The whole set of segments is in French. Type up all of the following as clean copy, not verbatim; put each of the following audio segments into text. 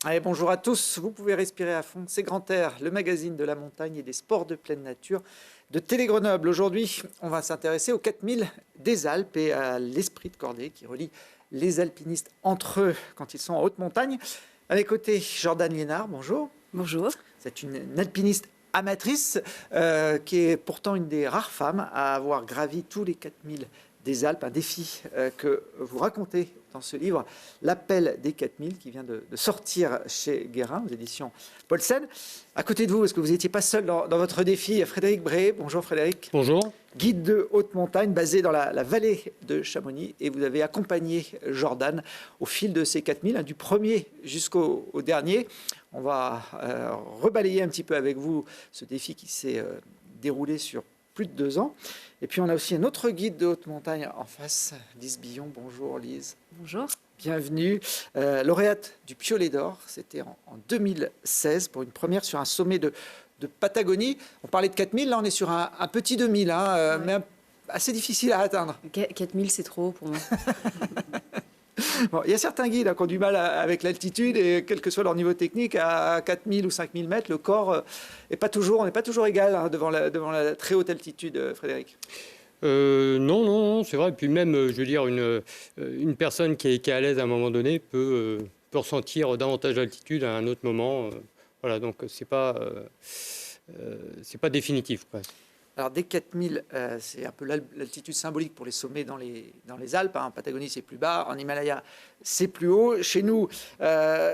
Allez, bonjour à tous, vous pouvez respirer à fond, c'est Grand Air, le magazine de la montagne et des sports de pleine nature de Télé Grenoble. Aujourd'hui, on va s'intéresser aux 4000 des Alpes et à l'esprit de cordée qui relie les alpinistes entre eux quand ils sont en haute montagne. À mes côtés, Jordan Liénard, bonjour. Bonjour. C'est une alpiniste amatrice qui est pourtant une des rares femmes à avoir gravi tous les 4000 des Alpes, un défi que vous racontez dans ce livre, L'appel des 4000, qui vient de sortir chez Guérin, aux éditions Paulsen. À côté de vous, parce que vous n'étiez pas seul dans votre défi, il y a Frédéric Bré. Bonjour Frédéric. Bonjour. Guide de haute montagne basé dans la vallée de Chamonix. Et vous avez accompagné Jordan au fil de ces 4000, du premier jusqu'au dernier. On va rebalayer un petit peu avec vous ce défi qui s'est déroulé sur plus de 2 ans. Et puis on a aussi un autre guide de haute montagne en face, Lise Billon. Bonjour Lise. Bonjour. Bienvenue. Lauréate du Piolet d'Or, c'était en 2016 pour une première sur un sommet de Patagonie. On parlait de 4000, là on est sur un petit 2000, ouais. Mais assez difficile à atteindre. 4000 c'est trop pour moi. Bon, il y a certains guides qui ont du mal avec l'altitude et quel que soit leur niveau technique, à 4000 ou 5000 mètres, le corps n'est pas toujours égal devant la très haute altitude, Frédéric. Non, c'est vrai. Et puis même, je veux dire, une personne qui est à l'aise à un moment donné peut ressentir davantage d'altitude à un autre moment. Voilà, donc c'est pas définitif, quoi. Alors, dès 4000, c'est un peu l'altitude symbolique pour les sommets dans les Alpes. En Patagonie, c'est plus bas. En Himalaya, c'est plus haut. Chez nous,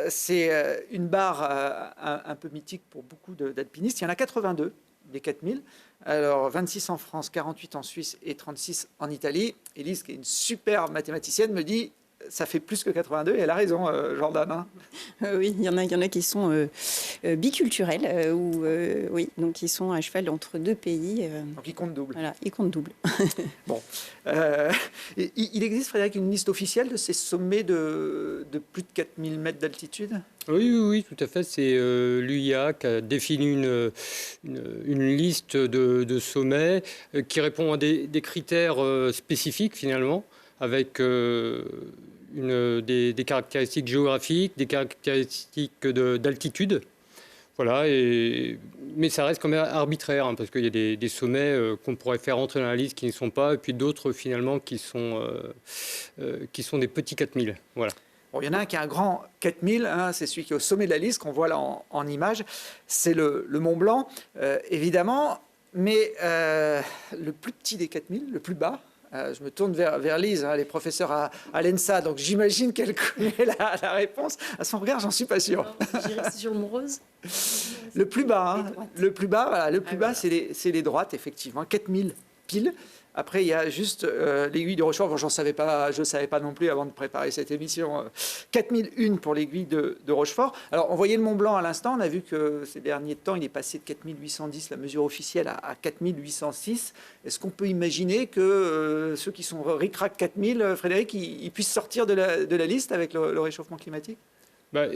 c'est une barre un peu mythique pour beaucoup d'alpinistes. Il y en a 82 des 4000. Alors, 26 en France, 48 en Suisse et 36 en Italie. Elise, qui est une super mathématicienne, me dit ça fait plus que 82. Et elle a raison, Jordan. Hein. Oui, il y en a qui sont biculturels, oui, donc ils sont à cheval entre deux pays. Donc ils comptent double. Voilà, ils comptent double. Bon, il existe, Frédéric, une liste officielle de ces sommets de plus de 4000 mètres d'altitude ? Oui, tout à fait. C'est l'UIA qui a défini une liste de sommets qui répond à des critères spécifiques, finalement, avec des caractéristiques géographiques, des caractéristiques d'altitude. Voilà, mais ça reste quand même arbitraire, hein, parce qu'il y a des sommets qu'on pourrait faire entrer dans la liste qui ne sont pas, et puis d'autres finalement qui sont des petits 4000. Voilà. Bon, il y en a un qui est un grand 4000, hein, c'est celui qui est au sommet de la liste, qu'on voit là en image. C'est le Mont Blanc, évidemment, mais le plus petit des 4000, le plus bas. Je me tourne vers Lise, hein, elle est professeure à l'ENSA, donc j'imagine qu'elle connaît la réponse. À son regard, j'en suis pas sûr. Je dirais que c'est sur le Mont Rose. Le plus bas, hein, le plus bas, voilà, le plus bas, c'est les droites, effectivement, 4000 piles. Après, il y a juste l'aiguille de Rochefort. Bon, je ne savais pas non plus avant de préparer cette émission. 4001 pour l'aiguille de Rochefort. Alors, on voyait le Mont Blanc à l'instant. On a vu que ces derniers temps, il est passé de 4810, la mesure officielle, à 4806. Est-ce qu'on peut imaginer que ceux qui sont ric-rac 4000, Frédéric, ils puissent sortir de la liste avec le réchauffement climatique ?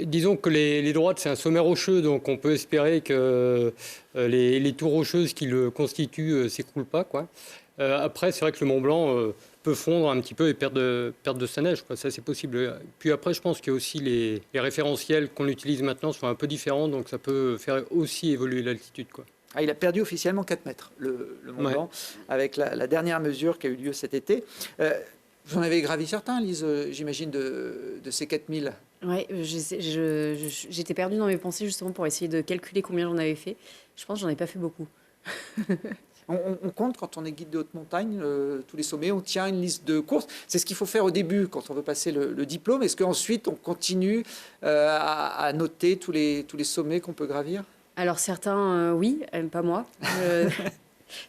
Disons que les droites, c'est un sommet rocheux, donc on peut espérer que les tours rocheuses qui le constituent ne s'écroulent pas, quoi. Après, c'est vrai que le Mont Blanc peut fondre un petit peu et perdre de sa neige, quoi. Ça, c'est possible. Puis après, je pense qu'il y a aussi les référentiels qu'on utilise maintenant sont un peu différents, donc ça peut faire aussi évoluer l'altitude, quoi. Ah, il a perdu officiellement 4 mètres, le Mont Blanc, avec la dernière mesure qui a eu lieu cet été. Vous en avez gravi certains, Lise, j'imagine, de ces 4000. Oui, j'étais perdue dans mes pensées justement pour essayer de calculer combien j'en avais fait. Je pense que j'en ai pas fait beaucoup. On compte quand on est guide de haute montagne, tous les sommets, on tient une liste de courses. C'est ce qu'il faut faire au début quand on veut passer le diplôme. Est-ce qu'ensuite on continue à noter tous les sommets qu'on peut gravir ? Alors certains, oui, pas moi.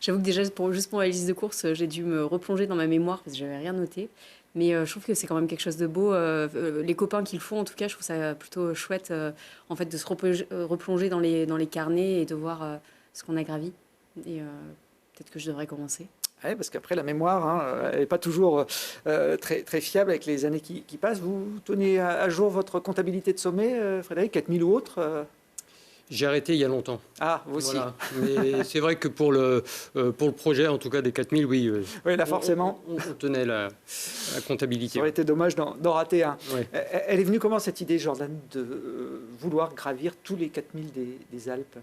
J'avoue que déjà, juste pour la liste de courses, j'ai dû me replonger dans ma mémoire parce que j'avais rien noté. Mais je trouve que c'est quand même quelque chose de beau. Les copains qui le font, en tout cas, je trouve ça plutôt chouette en fait, de se replonger dans les carnets et de voir ce qu'on a gravi. Et peut-être que je devrais commencer. Oui, parce qu'après, la mémoire, hein, elle n'est pas toujours très fiable avec les années qui passent. Vous tenez à jour votre comptabilité de sommet, Frédéric, 4000 ou autre J'ai arrêté il y a longtemps. Ah, vous aussi. Voilà. Mais c'est vrai que pour le projet, en tout cas des 4000, oui. Oui, là forcément. On tenait la comptabilité. Ça aurait été dommage d'en rater un. Ouais. Elle est venue comment cette idée, Jordan, de vouloir gravir tous les 4000 des Alpes?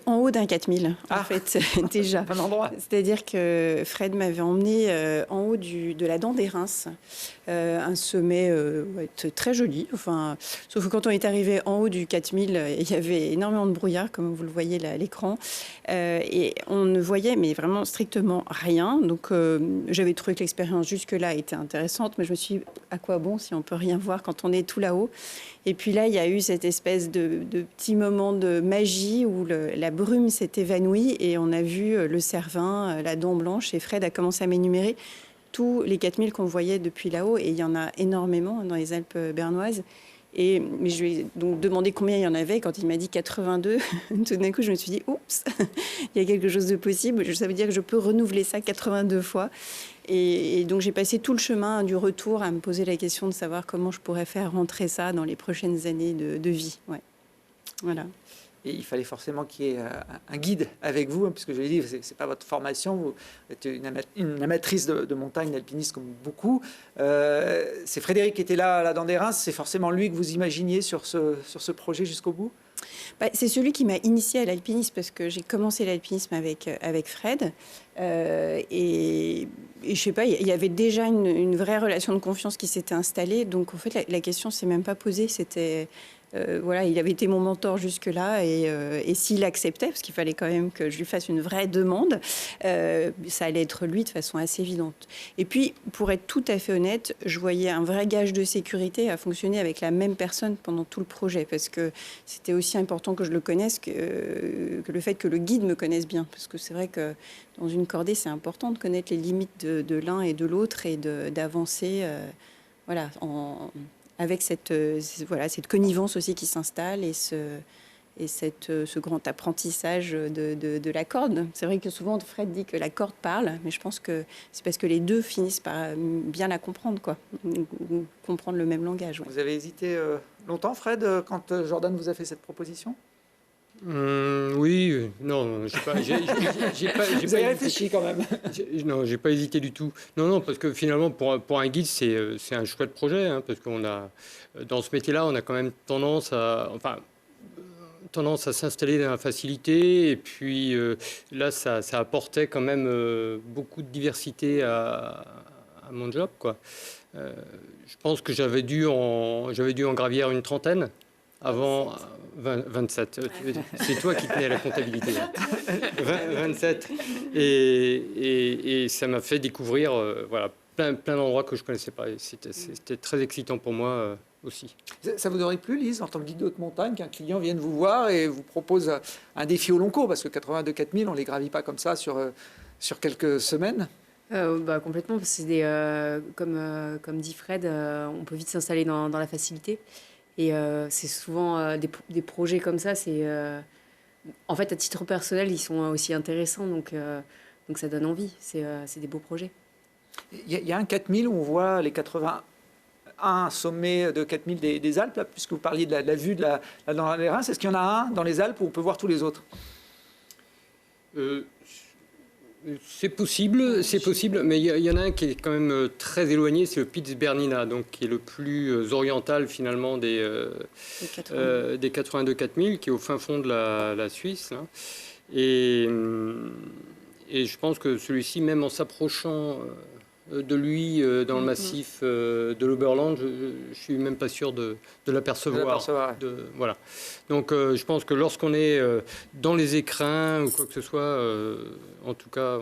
En haut d'un 4000, Ah. en fait, déjà. Un endroit. C'est-à-dire que Fred m'avait emmené en haut de la Dent des Reims, un sommet très joli. Enfin, sauf que quand on est arrivé en haut du 4000, il y avait énormément de brouillard, comme vous le voyez là à l'écran. Et on ne voyait mais vraiment strictement rien. Donc j'avais trouvé que l'expérience jusque-là était intéressante, mais je me suis dit, à quoi bon si on peut rien voir quand on est tout là-haut? Et puis là, il y a eu cette espèce de petit moment de magie où la brume s'est évanouie et on a vu le Cervin, la Dent Blanche, et Fred a commencé à m'énumérer tous les 4000 qu'on voyait depuis là-haut, et il y en a énormément dans les Alpes bernoises. Mais je lui ai donc demandé combien il y en avait. Quand il m'a dit 82, tout d'un coup, je me suis dit, oups, il y a quelque chose de possible. Ça veut dire que je peux renouveler ça 82 fois. Et donc, j'ai passé tout le chemin du retour à me poser la question de savoir comment je pourrais faire rentrer ça dans les prochaines années de vie. Ouais. Voilà. Et il fallait forcément qu'il y ait un guide avec vous, hein, puisque je l'ai dit, c'est pas votre formation, vous êtes une amatrice de montagne, alpiniste comme beaucoup. C'est Frédéric qui était là dans des Reims, c'est forcément lui que vous imaginiez sur ce projet jusqu'au bout? C'est celui qui m'a initiée à l'alpinisme, parce que j'ai commencé l'alpinisme avec Fred. Et je sais pas, il y avait déjà une vraie relation de confiance qui s'était installée. Donc en fait, la question s'est même pas posée. C'était voilà, il avait été mon mentor jusque-là, et s'il acceptait, parce qu'il fallait quand même que je lui fasse une vraie demande, ça allait être lui de façon assez évidente. Et puis, pour être tout à fait honnête, je voyais un vrai gage de sécurité à fonctionner avec la même personne pendant tout le projet, parce que c'était aussi important que je le connaisse que le fait que le guide me connaisse bien, parce que c'est vrai que dans une cordée, c'est important de connaître les limites de l'un et de l'autre, et d'avancer voilà, avec cette connivence aussi qui s'installe, et ce grand apprentissage de la corde. C'est vrai que souvent Fred dit que la corde parle, mais je pense que c'est parce que les deux finissent par bien la comprendre, quoi, ou comprendre le même langage. Ouais. Vous avez hésité longtemps, Fred, quand Jordan vous a fait cette proposition? Oui, non, j'ai pas Vous avez réfléchi quand même. Non, j'ai pas hésité du tout. Non, parce que finalement, pour un guide, c'est un chouette projet, hein, parce qu'on a, dans ce métier-là, on a quand même tendance à s'installer dans la facilité, et puis là, ça apportait quand même beaucoup de diversité à mon job, quoi. Je pense que j'avais dû en gravir une trentaine. Avant 27, c'est toi qui tenais à la comptabilité. 27, et ça m'a fait découvrir voilà, plein d'endroits que je ne connaissais pas. C'était très excitant pour moi aussi. Ça vous aurait plu, Lise, en tant que guide de haute montagne, qu'un client vienne vous voir et vous propose un défi au long cours? Parce que 82 4000, on ne les gravit pas comme ça sur quelques semaines. Complètement, c'est comme dit Fred, on peut vite s'installer dans la facilité. Et c'est souvent des projets comme ça. En fait, à titre personnel, ils sont aussi intéressants, donc ça donne envie. C'est des beaux projets. Il y a un 4000 où on voit les 81 sommets de 4000 des Alpes, là, puisque vous parliez de la vue dans les Reims. Est-ce qu'il y en a un dans les Alpes où on peut voir tous les autres? C'est possible, mais il y en a un qui est quand même très éloigné, c'est le Piz Bernina, donc qui est le plus oriental finalement des 82 4000, qui est au fin fond de la Suisse, là. Et je pense que celui-ci, même en s'approchant de lui dans le massif de l'Oberland, je suis même pas sûr de l'apercevoir. Voilà. Donc je pense que lorsqu'on est dans les écrins ou quoi que ce soit, en tout cas,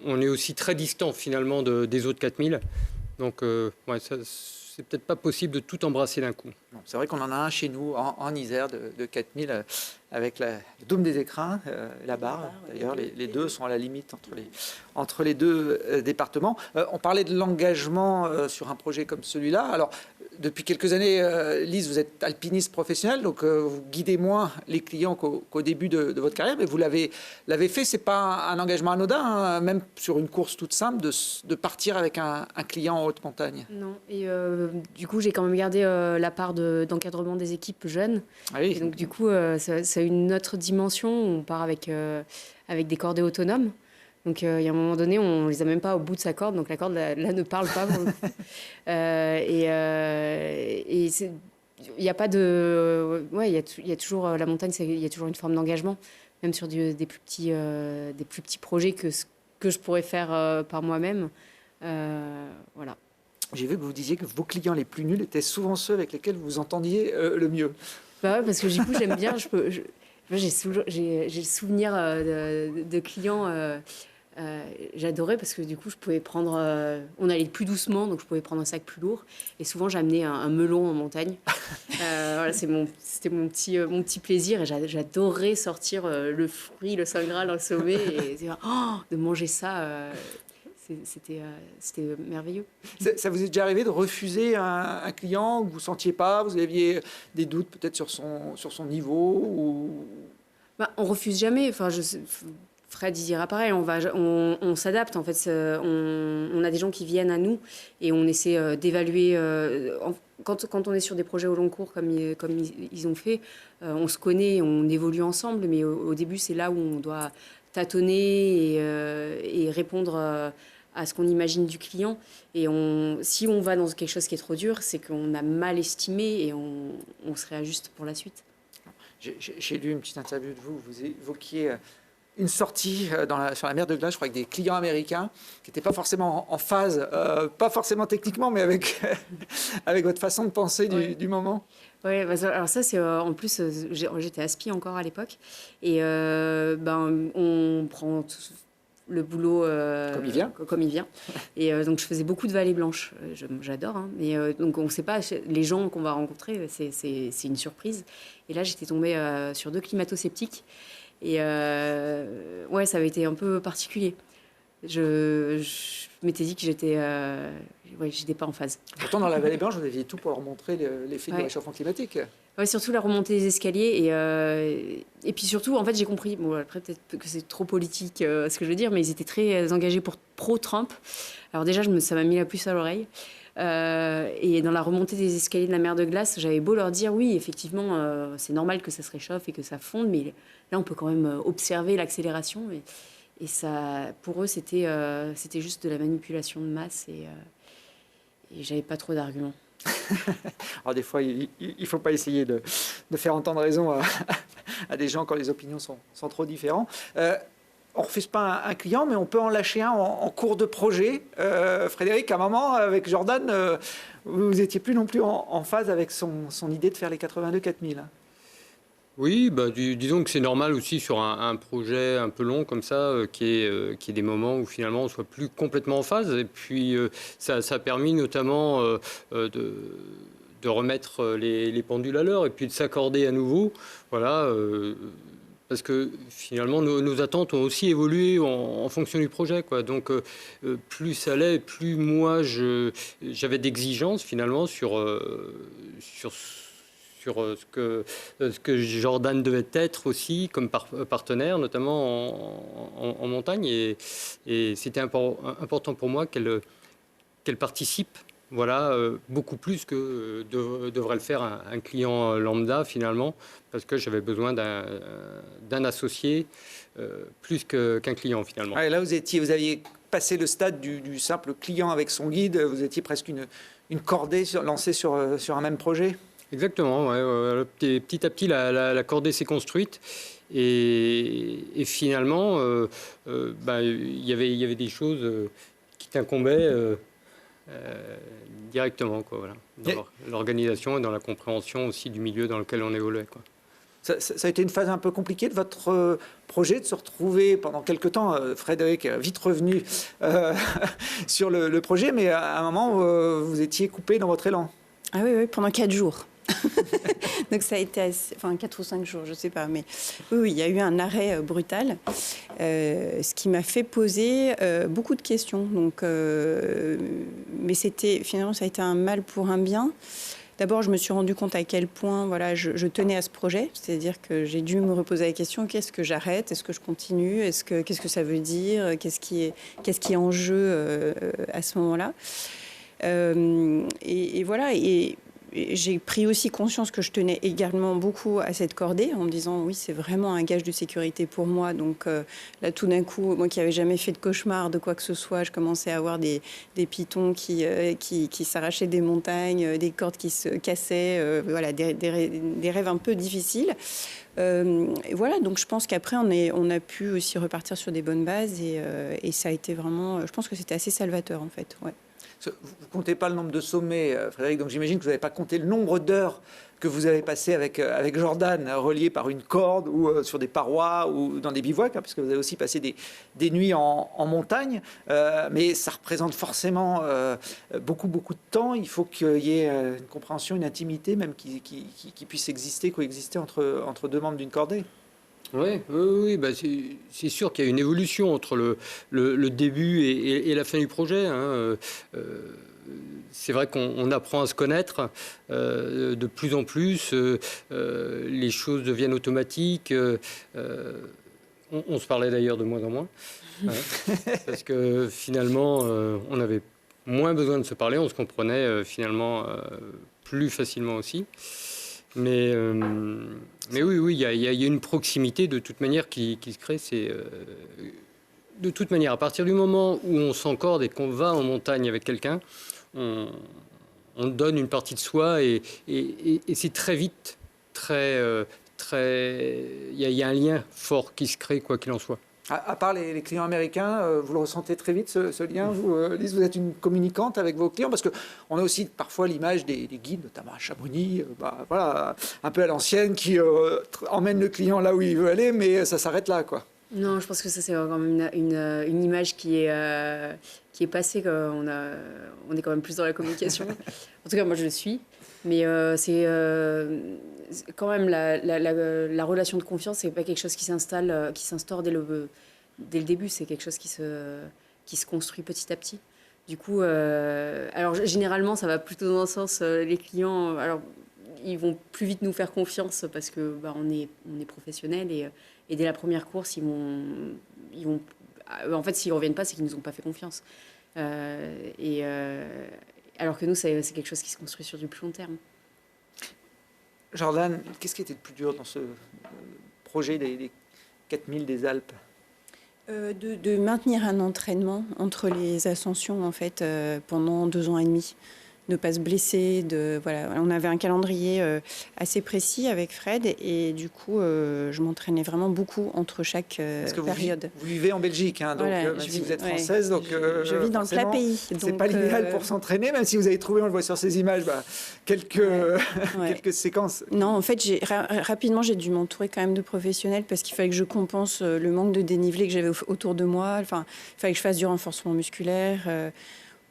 on est aussi très distant finalement des autres 4000. Donc c'est peut-être pas possible de tout embrasser d'un coup. C'est vrai qu'on en a un chez nous en Isère de 4000 avec le dôme des écrins, la barre. D'ailleurs, les deux sont à la limite entre les deux départements. On parlait de l'engagement sur un projet comme celui-là. Alors, depuis quelques années, Lise, vous êtes alpiniste professionnelle, donc vous guidez moins les clients qu'au début de votre carrière, mais vous l'avez fait. C'est pas un engagement anodin, hein, même sur une course toute simple, de partir avec un client en haute montagne. Non, et du coup, j'ai quand même gardé la part d'encadrement des équipes jeunes. Ah oui. Et donc, du coup, ça a une autre dimension. On part avec des cordées autonomes. Donc, il y a un moment donné, on ne les a même pas au bout de sa corde. Donc, la corde, là ne parle pas. Pour le coup. Il n'y a pas de... Ouais, il y a toujours... La montagne, il y a toujours une forme d'engagement, même sur des plus petits projets que je pourrais faire par moi-même. Voilà. J'ai vu que vous disiez que vos clients les plus nuls étaient souvent ceux avec lesquels vous vous entendiez le mieux. Bah ouais, parce que du coup, j'aime bien. J'ai le souvenir de clients... j'adorais parce que du coup je pouvais prendre on allait plus doucement donc je pouvais prendre un sac plus lourd et souvent j'amenais un melon en montagne. Voilà, c'était mon petit plaisir et j'adorais sortir le fruit, le Saint Graal, le sommet et de manger ça. C'était merveilleux. Ça vous est déjà arrivé de refuser un client que vous ne sentiez pas, vous aviez des doutes peut-être sur son niveau ou... On refuse jamais. Enfin, Fred il dira pareil, on s'adapte en fait, on a des gens qui viennent à nous et on essaie d'évaluer, quand on est sur des projets au long cours comme ils ont fait, on se connaît, on évolue ensemble, mais au début c'est là où on doit tâtonner et répondre à ce qu'on imagine du client. Et si on va dans quelque chose qui est trop dur, c'est qu'on a mal estimé et on se réajuste pour la suite. J'ai lu une petite interview de vous évoquiez une sortie sur la mer de glace, je crois, avec des clients américains qui n'étaient pas forcément en phase, pas forcément techniquement, mais avec votre façon de penser du moment. Oui, alors ça, c'est en plus, j'étais aspi encore à l'époque. Et on prend le boulot comme il vient. Et donc, je faisais beaucoup de vallées blanches. J'adore. Hein, mais donc, on ne sait pas, les gens qu'on va rencontrer, c'est une surprise. Et là, j'étais tombée sur 2 climato-sceptiques. Et ouais, ça avait été un peu particulier. Je m'étais dit que j'étais pas en phase. Pourtant, dans la Vallée Blanche, vous aviez tout pour leur montrer l'effet du réchauffement climatique. Ouais, surtout la remontée des escaliers. Et puis surtout, en fait, j'ai compris, bon, après peut-être que c'est trop politique ce que je veux dire, mais ils étaient très engagés pour pro-Trump. Alors déjà, ça m'a mis la puce à l'oreille. Et dans la remontée des escaliers de la mer de glace, j'avais beau leur dire, oui, effectivement, c'est normal que ça se réchauffe et que ça fonde, mais là, on peut quand même observer l'accélération. Et ça, pour eux, c'était juste de la manipulation de masse et j'avais pas trop d'arguments. Alors des fois, il ne faut pas essayer de faire entendre raison à des gens quand les opinions sont trop différentes. On ne refuse pas un client, mais on peut en lâcher un en cours de projet. Frédéric, à un moment, avec Jordan, vous n'étiez plus non plus en phase avec son idée de faire les 82 4000. Oui, disons que c'est normal aussi sur un projet un peu long comme ça, qu'il y ait des moments où finalement on soit plus complètement en phase. Et puis ça a permis notamment de remettre les pendules à l'heure et puis de s'accorder à nouveau. Voilà. Parce que finalement, nos attentes ont aussi évolué en fonction du projet, quoi. Donc, plus ça allait, plus moi, j'avais d'exigences finalement sur ce que Jordan devait être aussi comme partenaire, notamment en montagne. Et c'était important pour moi qu'elle participe. Voilà, beaucoup plus que devrait le faire un client lambda finalement, parce que j'avais besoin d'un associé plus qu'un client finalement. Ah, et là, vous aviez passé le stade du simple client avec son guide, vous étiez presque une cordée lancée sur un même projet. Exactement, ouais. Petit à petit la cordée s'est construite et finalement il y avait des choses qui t'incombaient directement, quoi, voilà, dans l'organisation et dans la compréhension aussi du milieu dans lequel on évoluait, quoi. Ça a été une phase un peu compliquée de votre projet, de se retrouver pendant quelques temps. Frédéric est vite revenu sur le projet, mais à un moment, vous étiez coupé dans votre élan. Ah oui, pendant 4 jours. Donc ça a été 4 ou 5 jours, je ne sais pas. Mais oui, il y a eu un arrêt brutal, ce qui m'a fait poser beaucoup de questions. Donc, mais finalement, ça a été un mal pour un bien. D'abord, je me suis rendu compte à quel point je tenais à ce projet. C'est-à-dire que j'ai dû me reposer la question, qu'est-ce que j'arrête? Est-ce que je continue? Qu'est-ce que ça veut dire? Qu'est-ce qui est en jeu à ce moment-là? Et voilà. Et j'ai pris aussi conscience que je tenais également beaucoup à cette cordée en me disant oui, c'est vraiment un gage de sécurité pour moi. Donc là, tout d'un coup, moi qui n'avais jamais fait de cauchemar de quoi que ce soit, je commençais à avoir des pitons qui s'arrachaient des montagnes, des cordes qui se cassaient, voilà, des rêves un peu difficiles. Et voilà, donc je pense qu'après, on a pu aussi repartir sur des bonnes bases et ça a été vraiment, je pense que c'était assez salvateur en fait. Ouais. Vous ne comptez pas le nombre de sommets, Frédéric, donc j'imagine que vous n'avez pas compté le nombre d'heures que vous avez passé avec Jordan, relié par une corde ou sur des parois ou dans des bivouacs, hein, puisque vous avez aussi passé des nuits en montagne. Mais ça représente forcément beaucoup de temps. Il faut qu'il y ait une compréhension, une intimité même qui puisse coexister entre deux membres d'une cordée. Oui, bah c'est sûr qu'il y a une évolution entre le début et la fin du projet. Hein. C'est vrai qu'on apprend à se connaître de plus en plus. Les choses deviennent automatiques. On se parlait d'ailleurs de moins en moins. Hein, parce que finalement, on avait moins besoin de se parler. On se comprenait finalement plus facilement aussi. Mais oui, il y a une proximité de toute manière qui se crée. De toute manière, à partir du moment où on s'encorde et qu'on va en montagne avec quelqu'un, on donne une partie de soi et c'est très vite, il y a un lien fort qui se crée, quoi qu'il en soit. À part les clients américains, vous le ressentez très vite, ce lien vous, Lise, vous êtes une communicante avec vos clients? Parce qu'on a aussi parfois l'image des guides, notamment à Chamonix, voilà, un peu à l'ancienne, qui emmène le client là où il veut aller, mais ça s'arrête là, quoi. Non, je pense que ça, c'est quand même une image qui est passée. On est quand même plus dans la communication. En tout cas, moi, je le suis. Mais c'est quand même la relation de confiance, c'est pas quelque chose qui s'instaure dès le début. C'est quelque chose qui se construit petit à petit. Du coup, alors généralement, ça va plutôt dans le sens les clients. Alors, ils vont plus vite nous faire confiance parce que on est professionnels et dès la première course, ils vont. En fait, s'ils reviennent pas, c'est qu'ils nous ont pas fait confiance. Alors que nous, c'est quelque chose qui se construit sur du plus long terme. Jordan, qu'est-ce qui était le plus dur dans ce projet des 4000 des Alpes? De maintenir un entraînement entre les ascensions en fait pendant 2 ans et demi. Ne pas se blesser, voilà. On avait un calendrier assez précis avec Fred et du coup je m'entraînais vraiment beaucoup entre chaque période. Vous vivez en Belgique, hein, donc voilà, même si vous êtes française, donc je vis dans le plat pays. C'est pas l'idéal pour s'entraîner, même si vous avez trouvé, on le voit sur ces images, quelques séquences. Non, en fait, rapidement j'ai dû m'entourer quand même de professionnels parce qu'il fallait que je compense le manque de dénivelé que j'avais autour de moi. Enfin, il fallait que je fasse du renforcement musculaire.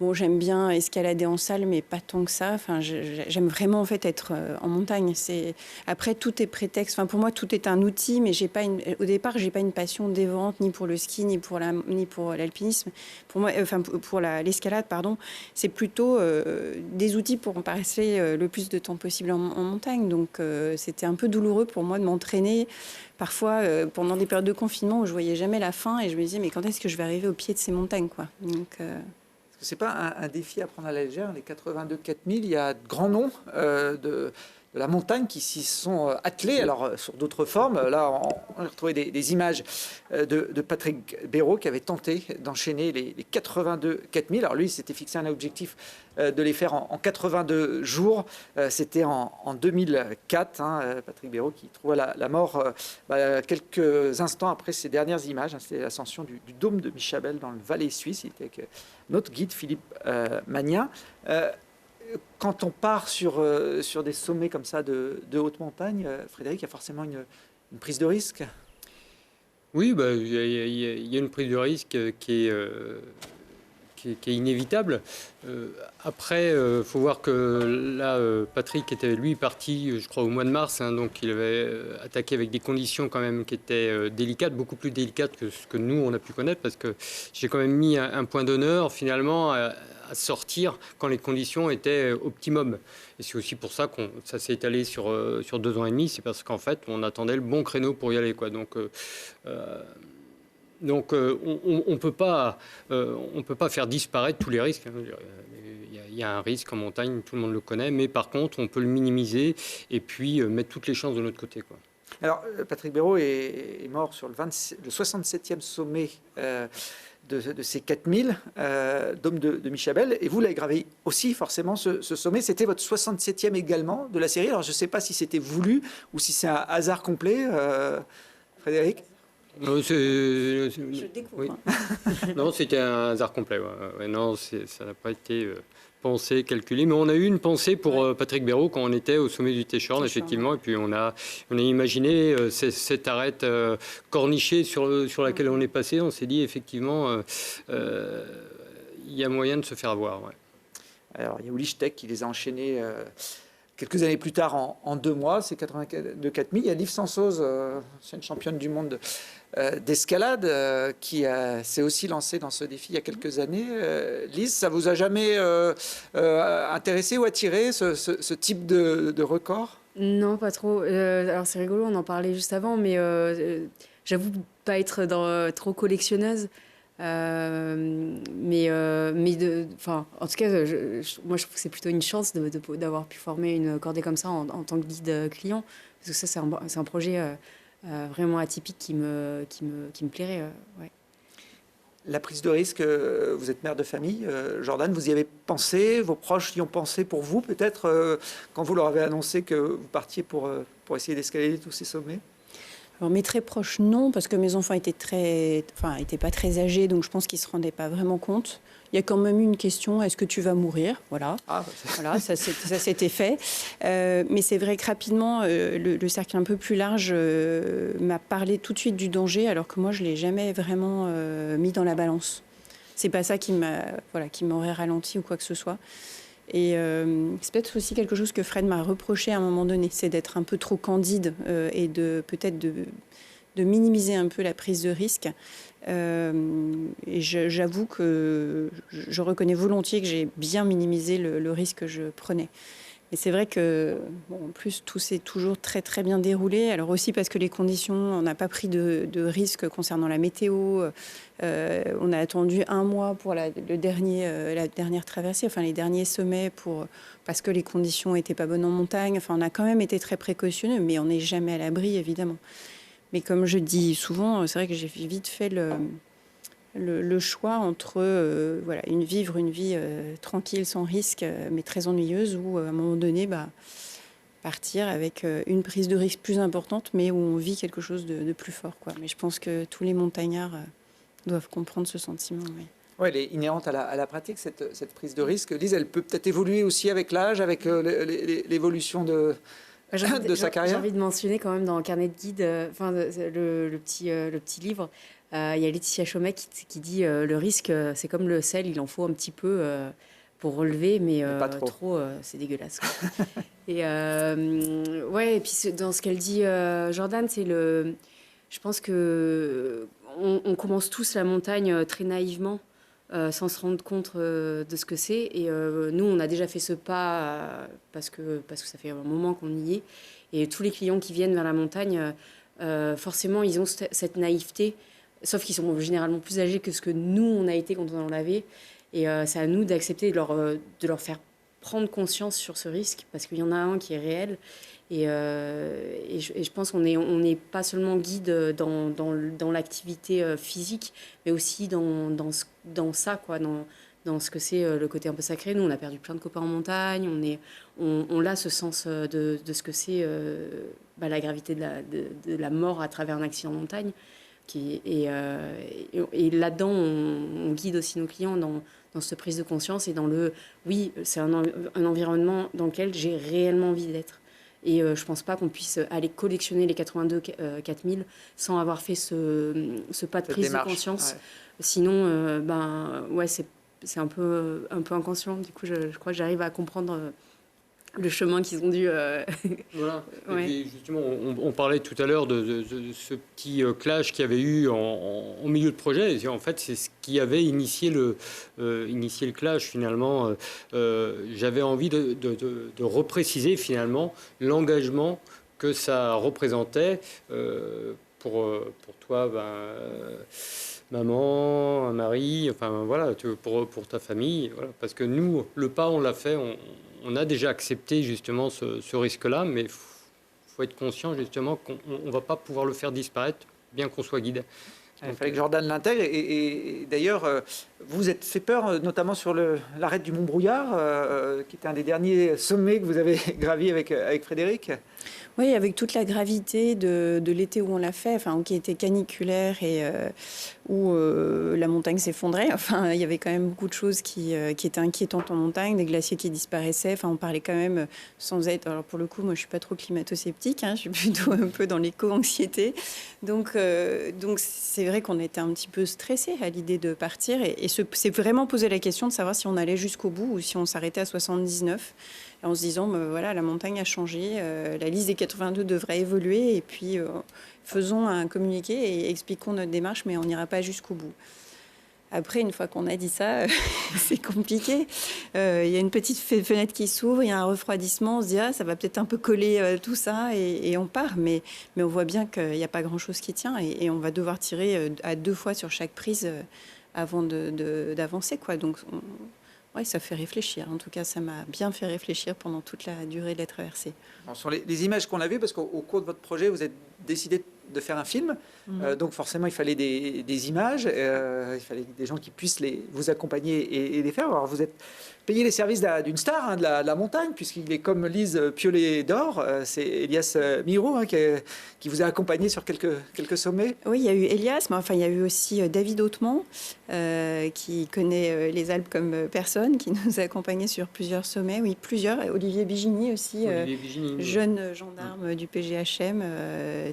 Bon, j'aime bien escalader en salle, mais pas tant que ça. Enfin, j'aime vraiment en fait être en montagne. Après, tout est prétexte. Enfin, pour moi, tout est un outil, mais au départ, j'ai pas une passion dévorante ni pour le ski ni pour l'alpinisme. Pour moi, pour l'escalade, pardon, c'est plutôt des outils pour passer le plus de temps possible en montagne. Donc, c'était un peu douloureux pour moi de m'entraîner. Parfois, pendant des périodes de confinement où je voyais jamais la fin, et je me disais mais quand est-ce que je vais arriver au pied de ces montagnes, quoi. Donc c'est pas un défi à prendre à la légère. Les 82 4000, il y a de grands noms de la montagne qui s'y sont attelés, alors sur d'autres formes. Là, on a retrouvé des images de Patrick Béraud qui avait tenté d'enchaîner les 82 4000. Alors lui, il s'était fixé un objectif de les faire en 82 jours. C'était en 2004, hein, Patrick Béraud qui trouva la mort quelques instants après ces dernières images. Hein, c'était l'ascension du dôme de Michabel dans le Valais suisse. Il était avec notre guide Philippe Magnin. Quand on part sur des sommets comme ça de haute montagne, Frédéric, il y a forcément une prise de risque. Oui, il y a une prise de risque qui qui est inévitable. Après, faut voir que là, Patrick était lui parti, je crois, au mois de mars, hein, donc il avait attaqué avec des conditions quand même qui étaient délicates, beaucoup plus délicates que ce que nous on a pu connaître, parce que j'ai quand même mis un point d'honneur finalement à sortir quand les conditions étaient optimum. Et c'est aussi pour ça que ça s'est étalé sur 2 ans et demi, c'est parce qu'en fait on attendait le bon créneau pour y aller, quoi. Donc on peut pas faire disparaître tous les risques, hein. Il y a un risque en montagne, tout le monde le connaît, mais par contre, on peut le minimiser et puis mettre toutes les chances de notre côté, quoi. Alors, Patrick Béraud est mort sur le 67e sommet de ces 4000 dômes de Michabel. Et vous l'avez gravé aussi, forcément, ce sommet. C'était votre 67e également de la série. Alors, je ne sais pas si c'était voulu ou si c'est un hasard complet, Frédéric. Je découvre. Oui. Non, c'était un hasard complet. Non, ça n'a pas été pensé, calculé. Mais on a eu une pensée pour Patrick Béraud quand on était au sommet du Téchorn, effectivement. Et puis on a imaginé cette arête cornichée sur laquelle on est passé. On s'est dit, effectivement, il y a moyen de se faire avoir. Ouais. Alors, il y a Ueli Steck qui les a enchaînés quelques années plus tard en 2 mois. C'est 82 4000. Il y a Liv Sansoz, ancienne championne du monde d'escalade, qui s'est aussi lancée dans ce défi il y a quelques années. Lise, ça vous a jamais intéressé ou attiré ce type de record? Non, pas trop. Alors c'est rigolo, on en parlait juste avant, mais j'avoue pas être trop collectionneuse. En tout cas, moi je trouve que c'est plutôt une chance d'avoir pu former une cordée comme ça en tant que guide client, parce que ça c'est un projet vraiment atypique qui me plairait. Ouais. La prise de risque, vous êtes mère de famille, Jordan, vous y avez pensé, vos proches y ont pensé pour vous peut-être quand vous leur avez annoncé que vous partiez pour essayer d'escalader tous ces sommets? Alors mes très proches, non, parce que mes enfants étaient pas très âgés, donc je pense qu'ils se rendaient pas vraiment compte. Il y a quand même eu une question, est-ce que tu vas mourir? Voilà, voilà, ça s'était fait. Mais c'est vrai que rapidement, le cercle un peu plus large m'a parlé tout de suite du danger, alors que moi, je l'ai jamais vraiment mis dans la balance. C'est pas ça qui m'aurait ralenti ou quoi que ce soit. Et c'est peut-être aussi quelque chose que Fred m'a reproché à un moment donné, c'est d'être un peu trop candide et peut-être de minimiser un peu la prise de risque. Et j'avoue que je reconnais volontiers que j'ai bien minimisé le risque que je prenais. Mais c'est vrai que, en plus, tout s'est toujours très, très bien déroulé. Alors aussi parce que les conditions, on n'a pas pris de risque concernant la météo. On a attendu 1 mois pour la dernière traversée, enfin les derniers sommets, parce que les conditions n'étaient pas bonnes en montagne. Enfin, on a quand même été très précautionneux, mais on n'est jamais à l'abri, évidemment. Mais comme je dis souvent, c'est vrai que j'ai vite fait le choix entre vivre une vie tranquille, sans risque, mais très ennuyeuse, ou à un moment donné, partir avec une prise de risque plus importante, mais où on vit quelque chose de plus fort, quoi. Mais je pense que tous les montagnards doivent comprendre ce sentiment. Oui. Ouais, elle est inhérente à la pratique, cette prise de risque. Lise, elle peut peut-être évoluer aussi avec l'âge, avec l'évolution de sa carrière. J'ai envie de mentionner quand même dans le carnet de guide, le petit livre, il y a Laetitia Chaumet qui dit le risque, c'est comme le sel, il en faut un petit peu pour relever, mais pas trop. c'est dégueulasse. Et et puis dans ce qu'elle dit, Jordan, je pense que on commence tous la montagne très naïvement, sans se rendre compte de ce que c'est. Et nous, on a déjà fait ce pas parce que ça fait un moment qu'on y est. Et tous les clients qui viennent vers la montagne, forcément, ils ont cette naïveté, sauf qu'ils sont généralement plus âgés que ce que nous, on a été quand on en avait. Et c'est à nous d'accepter de leur faire prendre conscience sur ce risque, parce qu'il y en a un qui est réel. Et je pense qu'on n'est pas seulement guide dans l'activité physique, mais aussi dans ça, quoi, dans ce que c'est le côté un peu sacré. Nous, on a perdu plein de copains en montagne, on a ce sens de ce que c'est la gravité de la mort à travers un accident de montagne. Et là-dedans, on guide aussi nos clients dans cette prise de conscience et oui, c'est un environnement dans lequel j'ai réellement envie d'être. Et je ne pense pas qu'on puisse aller collectionner les 82 4000 sans avoir fait ce pas de prise de conscience. Ouais. Sinon, c'est un peu inconscient. Du coup, je crois que j'arrive à comprendre le chemin qu'ils ont dû... Voilà. Ouais. Et puis justement, on parlait tout à l'heure de ce petit clash qu'il y avait eu en milieu de projet. Et en fait, c'est ce qui avait initié le clash finalement. J'avais envie de repréciser finalement l'engagement que ça représentait pour toi, maman, un mari, enfin voilà, pour ta famille. Voilà. Parce que nous, le pas, on l'a fait, on a déjà accepté justement ce risque-là, mais il faut être conscient justement qu'on ne va pas pouvoir le faire disparaître, bien qu'on soit guide. Il fallait que Jordan l'intègre. Et d'ailleurs, vous êtes fait peur, notamment sur l'arête du Mont Brouillard, qui était un des derniers sommets que vous avez gravi avec Frédéric. Oui, avec toute la gravité de l'été où on l'a fait, enfin, qui était caniculaire et où la montagne s'effondrait. Enfin, il y avait quand même beaucoup de choses qui étaient inquiétantes en montagne, des glaciers qui disparaissaient. Enfin, on parlait quand même sans être... Alors pour le coup, moi, je suis pas trop climato-sceptique, hein, je suis plutôt un peu dans l'éco-anxiété. Donc c'est vrai qu'on était un petit peu stressés à l'idée de partir et s'est vraiment posé la question de savoir si on allait jusqu'au bout ou si on s'arrêtait à 79. En se disant, voilà, la montagne a changé, la liste des 82 devrait évoluer, et puis faisons un communiqué et expliquons notre démarche, mais on n'ira pas jusqu'au bout. Après, une fois qu'on a dit ça, c'est compliqué. Il y a une petite fenêtre qui s'ouvre, il y a un refroidissement, on se dit, ça va peut-être un peu coller tout ça, et on part. Mais on voit bien qu'il n'y a pas grand-chose qui tient, et on va devoir tirer à 2 fois sur chaque prise avant d'avancer, quoi. Donc, oui, ça fait réfléchir. En tout cas, ça m'a bien fait réfléchir pendant toute la durée de la traversée. Sur les images qu'on a vues, parce qu'au cours de votre projet, vous êtes décidé de faire un film. Donc forcément, il fallait des images. Il fallait des gens qui puissent vous accompagner et les faire. Alors, vous êtes payé les services d'une star de la montagne, puisqu'il est comme Lise Piolet d'Or. C'est Elias Mirou qui vous a accompagné sur quelques sommets. Oui, il y a eu Elias, mais enfin, il y a eu aussi David Hautemont, qui connaît les Alpes comme personne, qui nous a accompagnés sur plusieurs sommets. Oui, plusieurs. Olivier Bigini aussi, jeune gendarme du PGHM,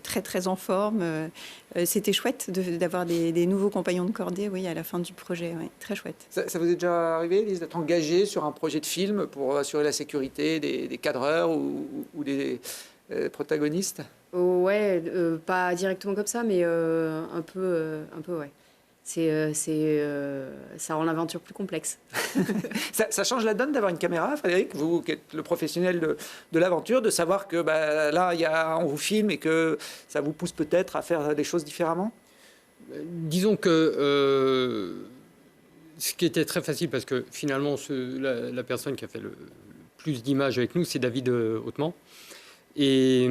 très, très en forme. C'était chouette d'avoir des nouveaux compagnons de cordée, oui, à la fin du projet. Oui, très chouette. Ça vous est déjà arrivé, Lise, d'être engagée sur un projet de film pour assurer la sécurité des cadreurs ou des protagonistes? Ouais, pas directement comme ça, mais un peu, ouais. Ça rend l'aventure plus complexe. Ça change la donne d'avoir une caméra, Frédéric, vous qui êtes le professionnel de l'aventure, de savoir que là, on vous filme et que ça vous pousse peut-être à faire des choses différemment? Disons que ce qui était très facile, parce que finalement, la personne qui a fait le plus d'images avec nous, c'est David Hautemont. Et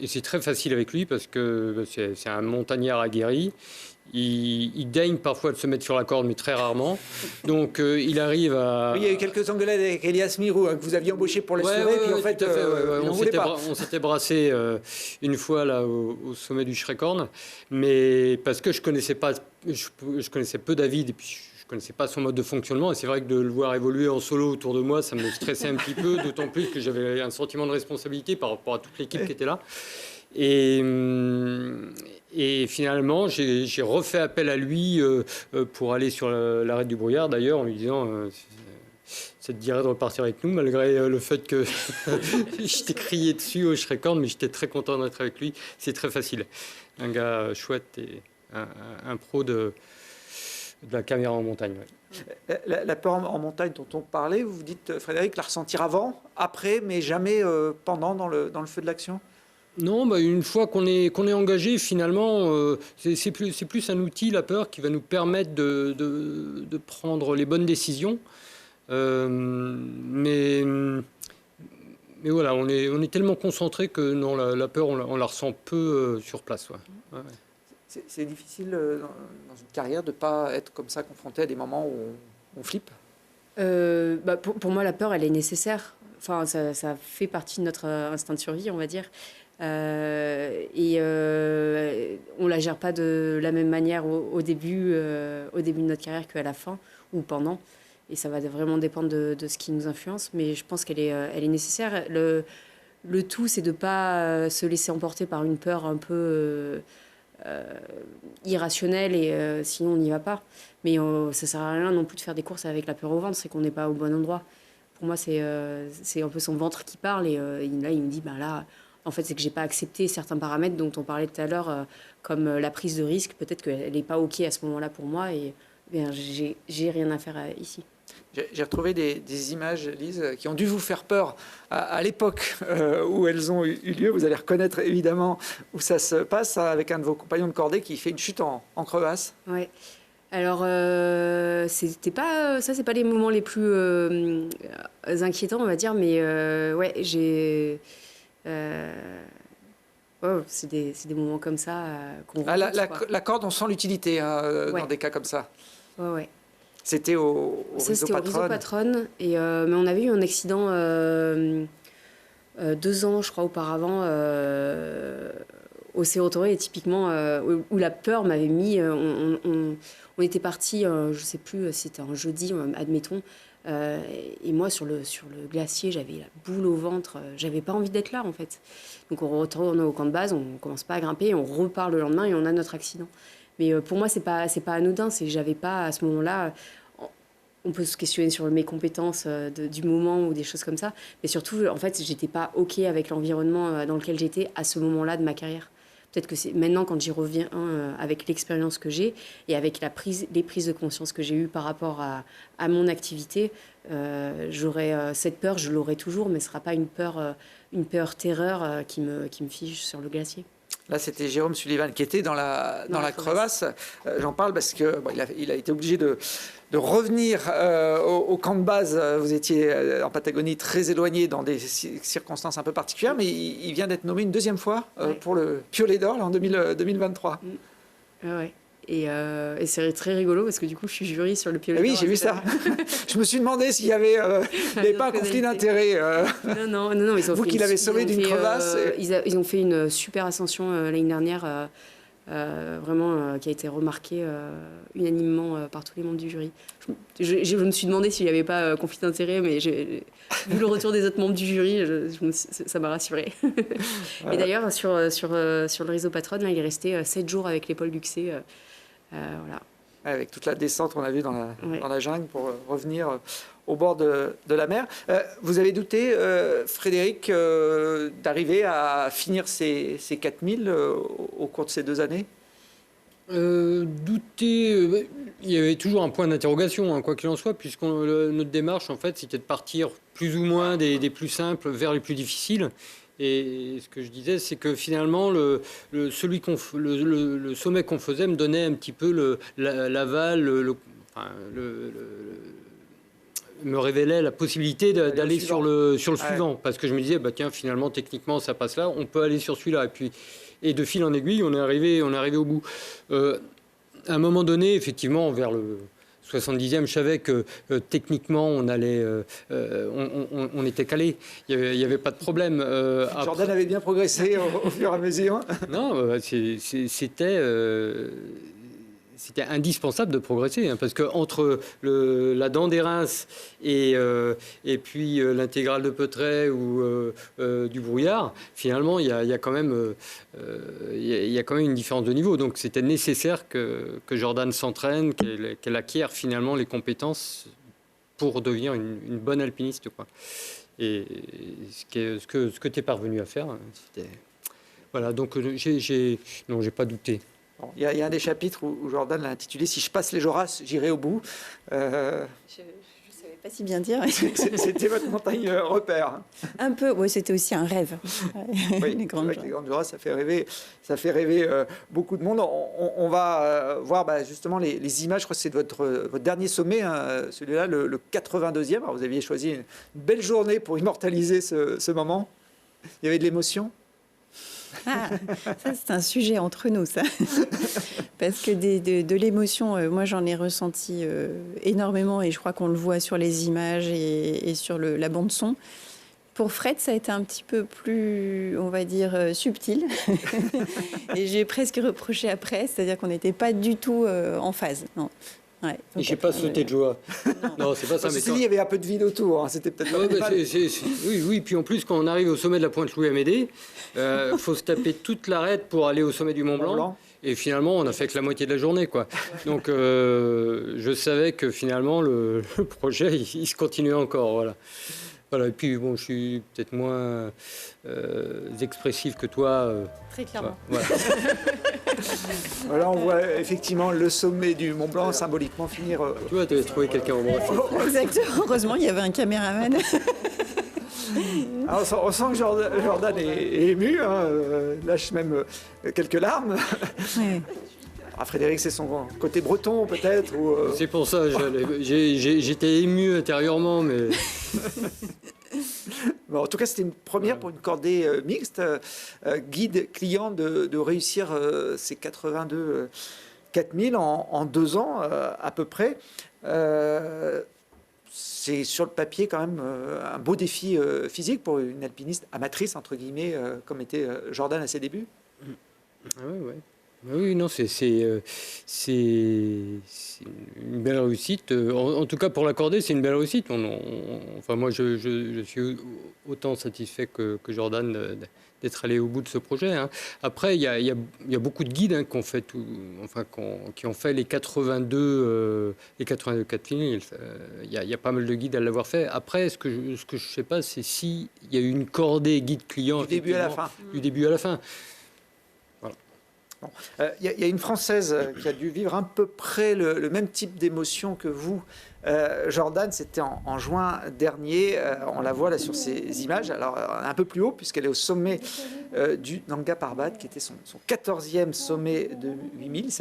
c'est très facile avec lui parce que c'est un montagnard aguerri. Il daigne parfois de se mettre sur la corde, mais très rarement. Donc il arrive à... Oui, il y a eu quelques engueulades avec Elias Mirou, que vous aviez embauché pour l'assurer, puis en fait, on s'était brassé une fois là au sommet du Schreckhorn, mais parce que je connaissais peu David, et puis je connaissais pas son mode de fonctionnement, et c'est vrai que de le voir évoluer en solo autour de moi, ça me stressait un petit peu, d'autant plus que j'avais un sentiment de responsabilité par rapport à toute l'équipe qui était là. Et finalement, j'ai refait appel à lui pour aller sur l'arête du Brouillard, d'ailleurs, en lui disant ça te dirait de repartir avec nous, malgré le fait que je t'ai crié dessus au Schreckhorn, mais j'étais très content d'être avec lui. C'est très facile. Un gars chouette et un pro de la caméra en montagne. Ouais. La peur en montagne dont on parlait, vous dites, Frédéric, la ressentir avant, après, mais jamais pendant, dans le feu de l'action? Non, une fois qu'on est engagé, finalement, c'est plus un outil, la peur, qui va nous permettre de prendre les bonnes décisions. Mais voilà, on est tellement concentré que non, la peur, on la ressent peu sur place. Ouais. Ouais. C'est difficile dans une carrière de ne pas être comme ça confronté à des moments où on flippe? Pour moi, la peur, elle est nécessaire. Enfin, ça fait partie de notre instinct de survie, on va dire. On ne la gère pas de la même manière au début de notre carrière qu'à la fin ou pendant. Et ça va vraiment dépendre de ce qui nous influence. Mais je pense qu'elle est nécessaire. Le tout, c'est de ne pas se laisser emporter par une peur un peu irrationnel et sinon on n'y va pas. Mais ça sert à rien non plus de faire des courses avec la peur au ventre, c'est qu'on n'est pas au bon endroit. Pour moi, c'est un peu son ventre qui parle et là, il me dit, ben là, en fait, c'est que j'ai pas accepté certains paramètres dont on parlait tout à l'heure, comme la prise de risque. Peut-être qu'elle n'est pas OK à ce moment-là pour moi et bien, j'ai rien à faire ici. J'ai retrouvé des images, Lise, qui ont dû vous faire peur à l'époque où elles ont eu lieu. Vous allez reconnaître évidemment où ça se passe, hein, avec un de vos compagnons de cordée qui fait une chute en crevasse. Ouais. Alors, c'était pas, ça, c'est pas les moments les plus inquiétants, on va dire, mais ouais, c'est des moments comme ça qu'on rencontre, la corde, on sent l'utilité, hein, ouais, dans des cas comme ça. Ouais. C'était au réseau Patronne. Et, mais on avait eu un accident 2 ans, je crois, auparavant, au Serrotoré, et typiquement, où la peur m'avait mis. On était partis, je ne sais plus, c'était un jeudi, admettons. Et moi, sur le glacier, j'avais la boule au ventre. J'avais pas envie d'être là, en fait. Donc, on retourne au camp de base, on commence pas à grimper, on repart le lendemain et on a notre accident. Mais pour moi, c'est pas anodin. J'avais pas, à ce moment-là, on peut se questionner sur mes compétences du moment ou des choses comme ça. Mais surtout, en fait, j'étais pas OK avec l'environnement dans lequel j'étais à ce moment-là de ma carrière. Peut-être que c'est maintenant, quand j'y reviens, avec l'expérience que j'ai et avec les prises de conscience que j'ai eues par rapport à mon activité, j'aurais cette peur, je l'aurai toujours, mais ce ne sera pas une peur terreur qui me fige sur le glacier. Là, c'était Jérôme Sullivan qui était dans la crevasse. J'en parle parce que il a été obligé de revenir au camp de base. Vous étiez en Patagonie, très éloigné, dans des circonstances un peu particulières, mais il vient d'être nommé une deuxième fois pour le Piolet d'Or en 2023. Ouais. Et c'est très rigolo parce que du coup, je suis jury sur le Piolet d'Or. Oui, j'ai vu ça. Je me suis demandé s'il n'y avait pas un conflit d'intérêts. Non. Vous qui l'avez sauvé d'une crevasse. Ils ont fait une super ascension l'année dernière, vraiment qui a été remarquée unanimement par tous les membres du jury. Je me suis demandé s'il n'y avait pas conflit d'intérêts, mais vu le retour des autres membres du jury, ça m'a rassurée. Voilà. Et d'ailleurs, sur le réseau Patronne, là, il est resté 7 jours avec les Paul Luxé. Voilà. Avec toute la descente qu'on a vue dans la jungle pour revenir au bord de la mer. Vous avez douté, Frédéric, d'arriver à finir ces 4000 au cours de ces 2 années ? Douter, il y avait toujours un point d'interrogation, hein, quoi qu'il en soit, puisque notre démarche, en fait, c'était de partir plus ou moins des plus simples vers les plus difficiles. Et ce que je disais, c'est que finalement, le sommet qu'on faisait me donnait un petit peu l'aval, me révélait la possibilité d'aller sur le suivant. Parce que je me disais, tiens, finalement, techniquement, ça passe là, on peut aller sur celui-là. Et de fil en aiguille, on est arrivé au bout. À un moment donné, effectivement, vers le 70e, je savais que techniquement, on était calé. Il n'y avait pas de problème. Jordan avait bien progressé au fur et à mesure. Non, c'était indispensable de progresser, hein, parce que entre la dent des Reims et puis l'intégrale de Peutret ou du Brouillard, finalement, il y a quand même une différence de niveau. Donc, c'était nécessaire que Jordan s'entraîne, qu'elle acquiert finalement les compétences pour devenir une bonne alpiniste, quoi. Et ce que tu es parvenu à faire, c'était... Voilà, donc j'ai pas douté. Il y a un des chapitres où Jordan l'a intitulé « Si je passe les Jorasses, j'irai au bout ». Je ne savais pas si bien dire. C'était votre montagne repère. Un peu, oui, c'était aussi un rêve. Oui, les grandes Jorasses, ça fait rêver beaucoup de monde. On va voir justement les images. Je crois que c'est votre dernier sommet, hein, celui-là, le 82e. Alors, vous aviez choisi une belle journée pour immortaliser ce moment. Il y avait de l'émotion. Ah, ça c'est un sujet entre nous, ça. Parce que de l'émotion, moi j'en ai ressenti énormément et je crois qu'on le voit sur les images et sur la bande son. Pour Fred, ça a été un petit peu plus, on va dire, subtil. Et j'ai presque reproché après, c'est-à-dire qu'on n'était pas du tout en phase. Non. Ouais, et j'ai pas sauté de joie. Non, c'est pas ça. Mais il y avait un peu de vide autour. Hein. C'était peut-être pas Oui. Puis en plus, quand on arrive au sommet de la pointe Louis-Amédée, faut se taper toute l'arête pour aller au sommet du Mont Blanc. Et finalement, on n'a fait que la moitié de la journée, quoi. Donc, je savais que finalement, le projet, il se continuait encore, voilà. Voilà, et puis bon, je suis peut-être moins expressif que toi. Très clairement. Voilà. Voilà, on voit effectivement le sommet du Mont Blanc symboliquement finir. Tu vois, tu avais trouvé quelqu'un au bon. Exactement. Heureusement, il y avait un caméraman. Alors, on sent que Jordan est ému, hein, lâche même quelques larmes. Ouais. Ah, Frédéric, c'est son côté breton peut-être ou, C'est pour ça, j'étais ému intérieurement, mais Bon, en tout cas, c'était une première pour une cordée mixte, guide client de réussir ces 82 4000 en 2 ans à peu près. C'est sur le papier quand même un beau défi physique pour une alpiniste amatrice, entre guillemets, comme était Jordan à ses débuts. ah ouais. Oui, non, c'est une belle réussite. En tout cas, pour la cordée, c'est une belle réussite. Enfin, moi, je suis autant satisfait que Jordan d'être allé au bout de ce projet, hein. Après, il y a beaucoup de guides, hein, qui ont fait les 82 4000. Il y a pas mal de guides à l'avoir fait. Après, ce que je sais pas, c'est s'il y a eu une cordée guide client Du début à la fin. Du début à la fin. Il y a une Française qui a dû vivre à peu près le même type d'émotion que vous. Jordan, c'était en juin dernier. On la voit là sur ces images. Alors, un peu plus haut, puisqu'elle est au sommet du Nanga Parbat, qui était son 14e sommet de 8000. Il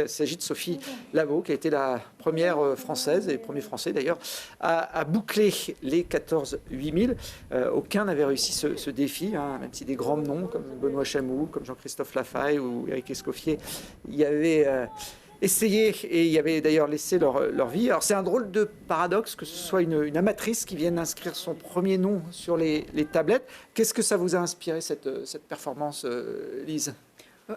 s'agit de Sophie Lavaux, qui a été la première Française, et le premier Français d'ailleurs, à boucler les 14 8000. Aucun n'avait réussi ce défi, hein, même si des grands noms comme Benoît Chamou, comme Jean-Christophe Lafaille ou Eric Escoffier y avaient essayé et y avaient d'ailleurs laissé leur vie. Alors c'est un drôle de paradoxe que ce soit une amatrice qui vienne inscrire son premier nom sur les tablettes. Qu'est-ce que ça vous a inspiré cette performance, Lise?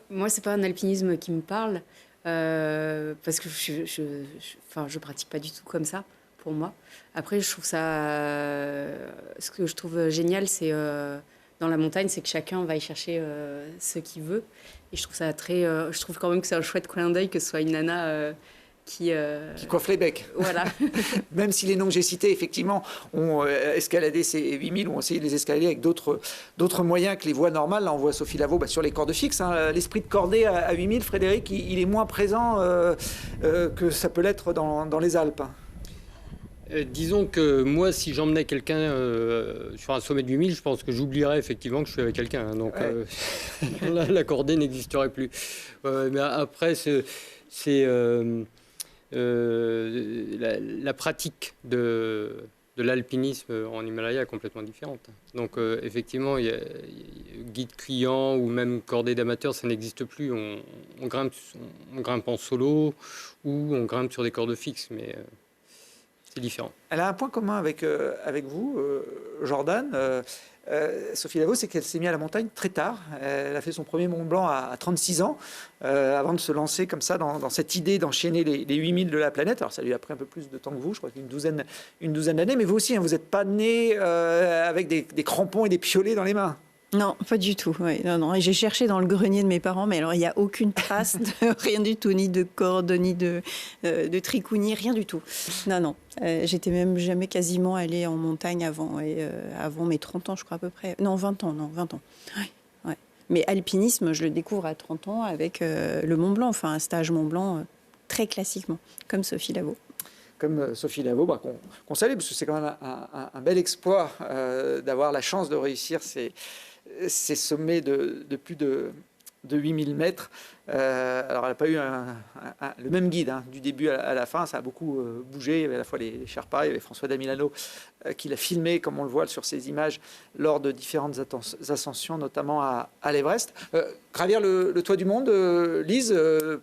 Moi, c'est pas un alpinisme qui me parle, parce que je pratique pas du tout comme ça, pour moi. Après, je trouve ce que je trouve génial, c'est dans la montagne, c'est que chacun va y chercher ce qu'il veut. Et je trouve ça je trouve quand même que c'est un chouette clin d'œil que ce soit une nana qui coiffe les becs. Voilà. Même si les noms que j'ai cités, effectivement, ont escaladé ces 8000, ont essayé de les escalader avec d'autres moyens que les voies normales. Là, on voit Sophie Lavaux sur les cordes fixes, hein. L'esprit de cordée à 8000, Frédéric, il est moins présent que ça peut l'être dans les Alpes. Disons que moi, si j'emmenais quelqu'un sur un sommet de 8000, je pense que j'oublierais effectivement que je suis avec quelqu'un, hein. Donc Ouais. la cordée n'existerait plus. Mais après, la pratique de l'alpinisme en Himalaya est complètement différente. Donc effectivement, guide client ou même cordée d'amateur, ça n'existe plus. On grimpe en solo ou on grimpe sur des cordes fixes, mais c'est différent. Elle a un point commun avec vous, Jordan. Sophie Lavaux, c'est qu'elle s'est mise à la montagne très tard. Elle a fait son premier Mont Blanc à 36 ans, avant de se lancer comme ça dans cette idée d'enchaîner les 8000 de la planète. Alors ça lui a pris un peu plus de temps que vous, je crois qu'une douzaine d'années. Mais vous aussi, hein, vous n'êtes pas né avec des crampons et des piolets dans les mains. Non, pas du tout. Ouais, non. Et j'ai cherché dans le grenier de mes parents, mais alors il n'y a aucune trace de rien du tout, ni de cordes, ni de tricounis, rien du tout. Non. J'étais même jamais quasiment allée en montagne avant mes 30 ans, je crois à peu près. Non, 20 ans. Ouais. Mais alpinisme, je le découvre à 30 ans avec le Mont Blanc, enfin un stage Mont Blanc très classiquement, comme Sophie Lavaux. Comme Sophie Lavaux, qu'on salue, parce que c'est quand même un bel exploit d'avoir la chance de réussir ces sommets de plus de 8000 mètres. Alors, elle n'a pas eu le même guide, hein, du début à la fin. Ça a beaucoup bougé. Il y avait à la fois les Sherpas, il y avait François Damilano qui l'a filmé, comme on le voit sur ces images, lors de différentes ascensions, notamment à l'Everest. Gravir le toit du monde, Lise,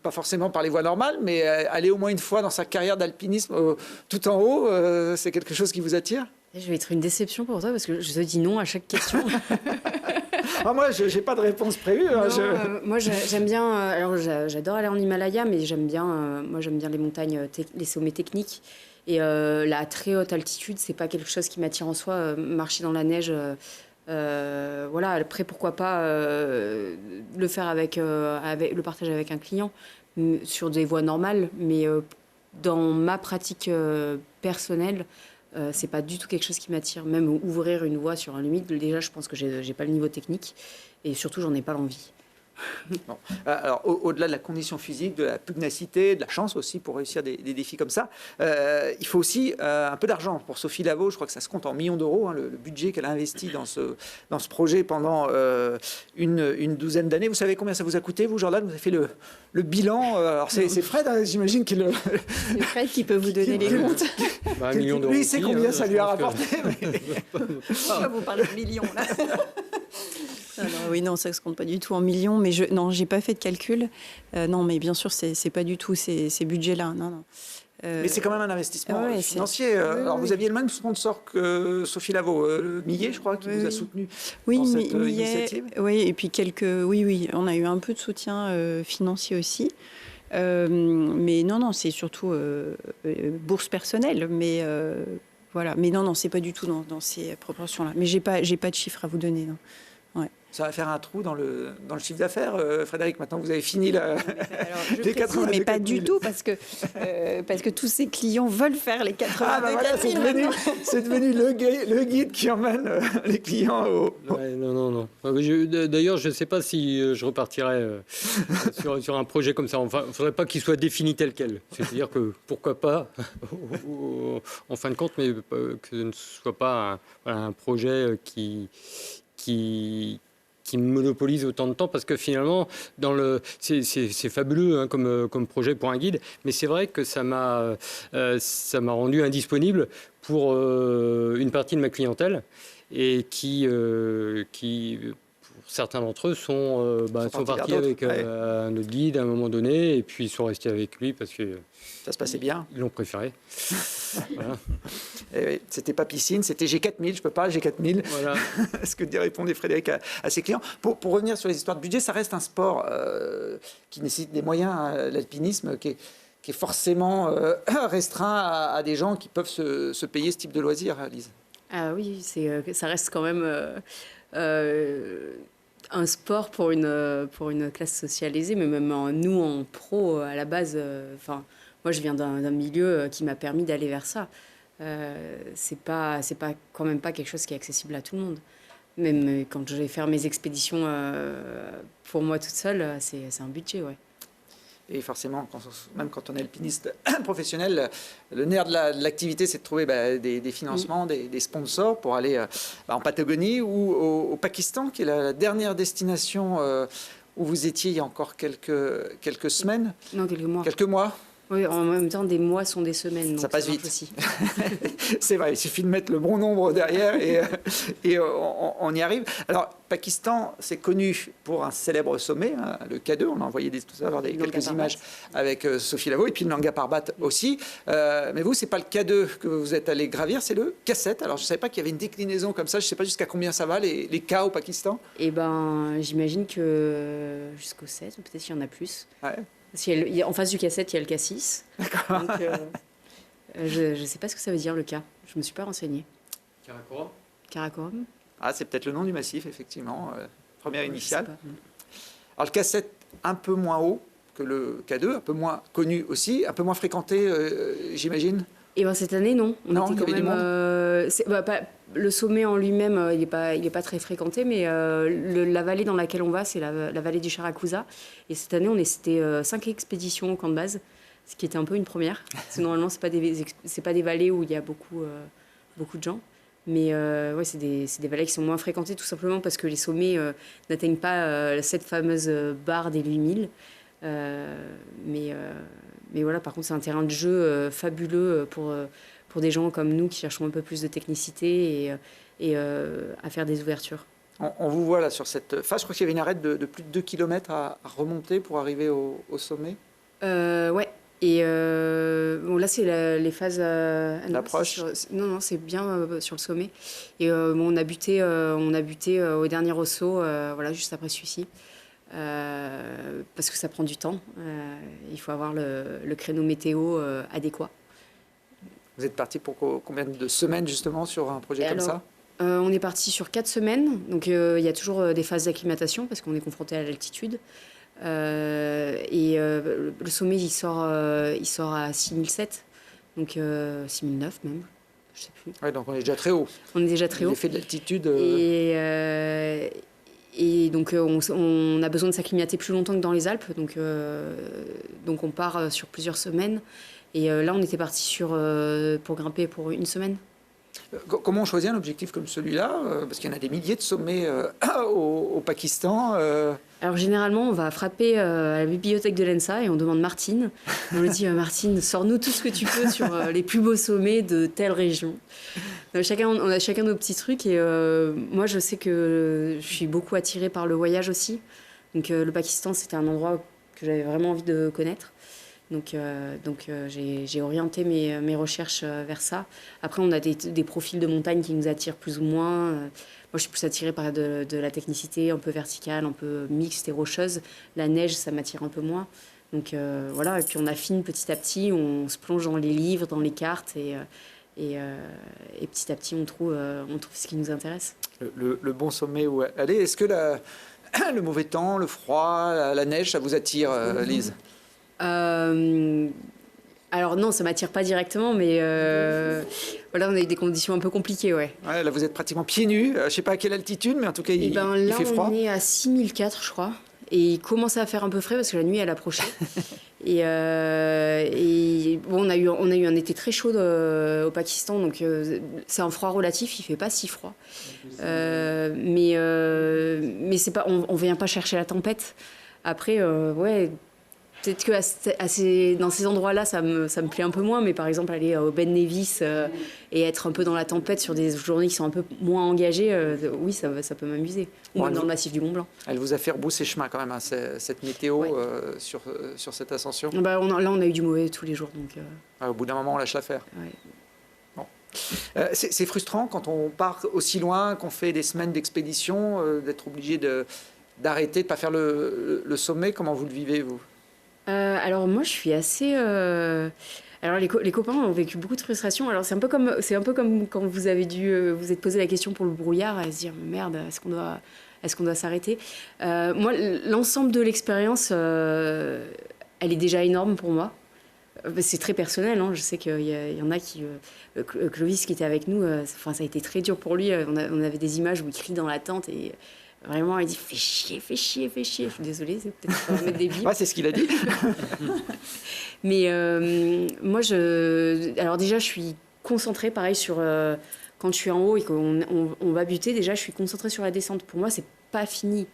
pas forcément par les voies normales, mais aller au moins une fois dans sa carrière d'alpinisme tout en haut, c'est quelque chose qui vous attire? Je vais être une déception pour toi parce que je te dis non à chaque question. Moi, je n'ai pas de réponse prévue. Hein, moi, j'aime bien. Alors, j'adore aller en Himalaya, mais j'aime bien les montagnes, les sommets techniques. Et la très haute altitude, c'est pas quelque chose qui m'attire en soi. Marcher dans la neige, Voilà, après, pourquoi pas le faire le partager avec un client sur des voies normales, mais dans ma pratique personnelle, c'est pas du tout quelque chose qui m'attire. Même ouvrir une voie sur un limite, déjà, je pense que j'ai pas le niveau technique et surtout, j'en ai pas l'envie. Bon. Alors, au-delà de la condition physique, de la pugnacité, de la chance aussi pour réussir des défis comme ça, il faut aussi un peu d'argent. Pour Sophie Lavaux, je crois que ça se compte en millions d'euros, hein, le budget qu'elle a investi dans ce projet pendant une douzaine d'années. Vous savez combien ça vous a coûté, vous, Jordan? Vous avez fait le bilan. Alors, c'est Fred, hein, j'imagine, qu'il C'est Fred qui peut vous donner les comptes. Bah, 1 million d'euros. Lui, il sait aussi, combien hein, ça je lui a pense que- rapporté. Pourquoi vous parlez de millions là? Oui, non, ça ne se compte pas du tout en millions, mais non, j'ai pas fait de calcul. Non, mais bien sûr, c'est pas du tout ces budgets-là. Non, non. Mais c'est quand même un investissement ouais, financier. Alors, vous aviez le même sponsor que Sophie Lavaux, Millet, je crois, qui vous a soutenu dans cette initiative. Oui, et puis oui, on a eu un peu de soutien financier aussi. Mais non, c'est surtout bourse personnelle. Mais voilà, mais non, c'est pas du tout dans ces proportions-là. Mais j'ai pas de chiffres à vous donner. Non. Ça va faire un trou dans le chiffre d'affaires, Frédéric. Maintenant, vous avez fini Alors, les 82 mais pas 4 du 000. tout, parce que tous ces clients veulent faire les 82 Ah, bah voilà, 4 000 maintenant. c'est devenu le guide qui emmène les clients au. Ouais, non. D'ailleurs, je ne sais pas si je repartirai sur un projet comme ça. Enfin, il ne faudrait pas qu'il soit défini tel quel. C'est-à-dire que pourquoi pas, en fin de compte, mais que ce ne soit pas un projet qui monopolise autant de temps, parce que finalement, c'est fabuleux, hein, comme projet pour un guide, mais c'est vrai que ça m'a rendu indisponible pour une partie de ma clientèle, et qui pour certains d'entre eux sont partis avec un autre guide à un moment donné, et puis ils sont restés avec lui parce que Ça se passait bien. ils l'ont préféré. Voilà. Et oui, c'était pas piscine, c'était G4000. Je peux pas, G4000. Voilà. Ce que répondait Frédéric à ses clients. Pour revenir sur les histoires de budget, ça reste un sport qui nécessite des moyens, hein, l'alpinisme, qui est forcément restreint à des gens qui peuvent se payer ce type de loisirs, Lise. Ah oui, ça reste quand même un sport pour une classe sociale aisée, mais même nous en pro à la base. Moi, je viens d'un milieu qui m'a permis d'aller vers ça. C'est quand même pas quelque chose qui est accessible à tout le monde. Même quand je vais faire mes expéditions pour moi toute seule, c'est un budget, ouais. Et forcément, même quand on est alpiniste professionnel, le nerf de l'activité, c'est de trouver des financements, des sponsors pour aller en Patagonie ou au Pakistan, qui est la dernière destination où vous étiez il y a encore quelques semaines. Non, quelques mois. Quelques mois. Oui, en même temps, des mois sont des semaines. Donc ça passe marche vite. aussi. C'est vrai, il suffit de mettre le bon nombre derrière et on y arrive. Alors, Pakistan, c'est connu pour un célèbre sommet, hein, le K2. On a envoyé tout à l'heure quelques images avec Sophie Lavaux, et puis le Nanga Parbat aussi. Mais vous, c'est pas le K2 que vous êtes allé gravir, c'est le K7. Alors, je ne savais pas qu'il y avait une déclinaison comme ça. Je ne sais pas jusqu'à combien ça va, les K au Pakistan. Eh ben, j'imagine que jusqu'au 7, ou peut-être qu'il y en a plus. Ouais. En face du K7, il y a le K6. D'accord. Donc, je ne sais pas ce que ça veut dire, le K. Je ne me suis pas renseignée. Karakoram. Karakoram. Ah, c'est peut-être le nom du massif, effectivement. Première initiale. Je sais pas. Alors, le K7, un peu moins haut que le K2, un peu moins connu aussi, un peu moins fréquenté, j'imagine. Et ben cette année, non. Non, était il y avait du monde. Le sommet en lui-même, il est pas très fréquenté, mais la vallée dans laquelle on va, c'est la vallée du Charakusa. Et cette année, c'était 5 expéditions au camp de base, ce qui était un peu une première. Parce que normalement, c'est pas des vallées où il y a beaucoup de gens. Mais ouais, c'est des vallées qui sont moins fréquentées, tout simplement parce que les sommets n'atteignent pas cette fameuse barre des 8000. Mais voilà, par contre, c'est un terrain de jeu fabuleux pour des gens comme nous qui cherchons un peu plus de technicité et à faire des ouvertures. On vous voit là sur cette face. Je crois qu'il y avait une arête de plus de 2 km à remonter pour arriver au sommet. Ouais. Et bon, là, c'est les phases. L'approche. Non, c'est bien sur le sommet. Et bon, on a buté au dernier Rosso, voilà, juste après celui-ci. Parce que ça prend du temps. Il faut avoir le créneau météo adéquat. Vous êtes parti pour combien de semaines justement sur un projet comme ça ? On est parti sur 4 semaines, donc il y a toujours des phases d'acclimatation parce qu'on est confronté à l'altitude. Le sommet, il sort à 6007, donc 6009 même, je sais plus. Ouais, donc on est déjà très haut. On est déjà très haut. L'effet de l'altitude. Et donc on a besoin de s'acclimater plus longtemps que dans les Alpes, donc on part sur plusieurs semaines. Et là, on était parti pour grimper pour une semaine. Comment on choisit un objectif comme celui-là? Parce qu'il y en a des milliers de sommets au Pakistan. Alors généralement, on va frapper à la bibliothèque de l'ENSA et on demande Martine. On lui dit Martine, sors-nous tout ce que tu peux sur les plus beaux sommets de telle région. On a chacun nos petits trucs et moi, je sais que je suis beaucoup attirée par le voyage aussi. Donc le Pakistan, c'était un endroit que j'avais vraiment envie de connaître. Donc j'ai orienté mes recherches vers ça. Après, on a des profils de montagne qui nous attirent plus ou moins. Moi, je suis plus attirée par de la technicité un peu verticale, un peu mixte et rocheuse. La neige, ça m'attire un peu moins. Donc voilà, et puis on affine petit à petit, on se plonge dans les livres, dans les cartes, et petit à petit, on trouve ce qui nous intéresse. Le bon sommet où aller. Est-ce que le mauvais temps, le froid, la neige, ça vous attire, Lise? Alors non, ça m'attire pas directement, mais voilà, on a eu des conditions un peu compliquées, ouais. Ouais, là, vous êtes pratiquement pieds nus. Je sais pas à quelle altitude, mais en tout cas, il fait froid. Là, on est à 6004, je crois. Et il commençait à faire un peu frais parce que la nuit, elle approchait. et bon, on a eu un été très chaud au Pakistan, donc c'est un froid relatif, il fait pas si froid. Mais c'est pas, on vient pas chercher la tempête. Après, ouais. Peut-être que dans ces endroits-là, ça me plaît un peu moins, mais par exemple, aller au Ben Nevis et être un peu dans la tempête sur des journées qui sont un peu moins engagées, oui, ça peut m'amuser. Ou même dans le massif du Mont Blanc. Elle vous a fait rebousser chemin quand même, hein, cette météo, ouais. sur cette ascension. Bah, là, on a eu du mauvais tous les jours. Donc, au bout d'un moment, on lâche l'affaire. Ouais. Bon. C'est frustrant quand on part aussi loin, qu'on fait des semaines d'expédition, d'être obligé d'arrêter, de ne pas faire le sommet. Comment vous le vivez, vous? Alors moi je suis assez alors les copains ont vécu beaucoup de frustration. Alors c'est un peu comme quand vous avez dû vous êtes posé la question pour le brouillard à se dire merde, est-ce qu'on doit s'arrêter. Moi l'ensemble de l'expérience elle est déjà énorme pour moi. C'est très personnel, hein. Je sais qu'il y en a qui Clovis qui était avec nous, enfin ça a été très dur pour lui. On avait des images où il crie dans la tente et vraiment, il dit fais chier, fais chier, fais chier. Je suis désolée, c'est peut-être pas mettre des billes. Ouais, c'est ce qu'il a dit. Mais moi, alors déjà, je suis concentrée, pareil, sur quand je suis en haut et qu'on va buter. Déjà, je suis concentrée sur la descente. Pour moi, c'est pas fini.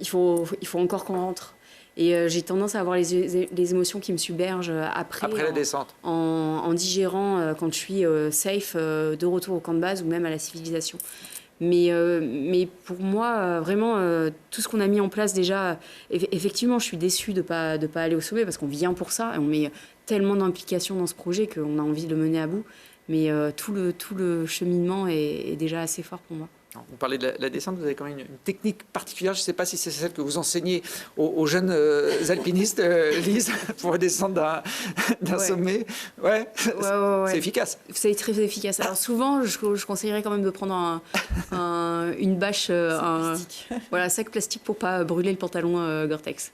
Il faut encore qu'on rentre. Et j'ai tendance à avoir les émotions qui me submergent après la descente. En digérant quand je suis safe de retour au camp de base ou même à la civilisation. Mais pour moi, vraiment, tout ce qu'on a mis en place déjà, effectivement, je suis déçue de pas aller au sommet parce qu'on vient pour ça et on met tellement d'implications dans ce projet qu'on a envie de le mener à bout. Mais tout le cheminement est déjà assez fort pour moi. Vous parlez de la descente, vous avez quand même une technique particulière. Je ne sais pas si c'est celle que vous enseignez aux jeunes alpinistes, Lise, pour descendre d'un sommet. Ouais. C'est efficace. C'est très efficace. Alors souvent, je conseillerais quand même de prendre une bâche, un sac plastique pour ne pas brûler le pantalon Gore-Tex.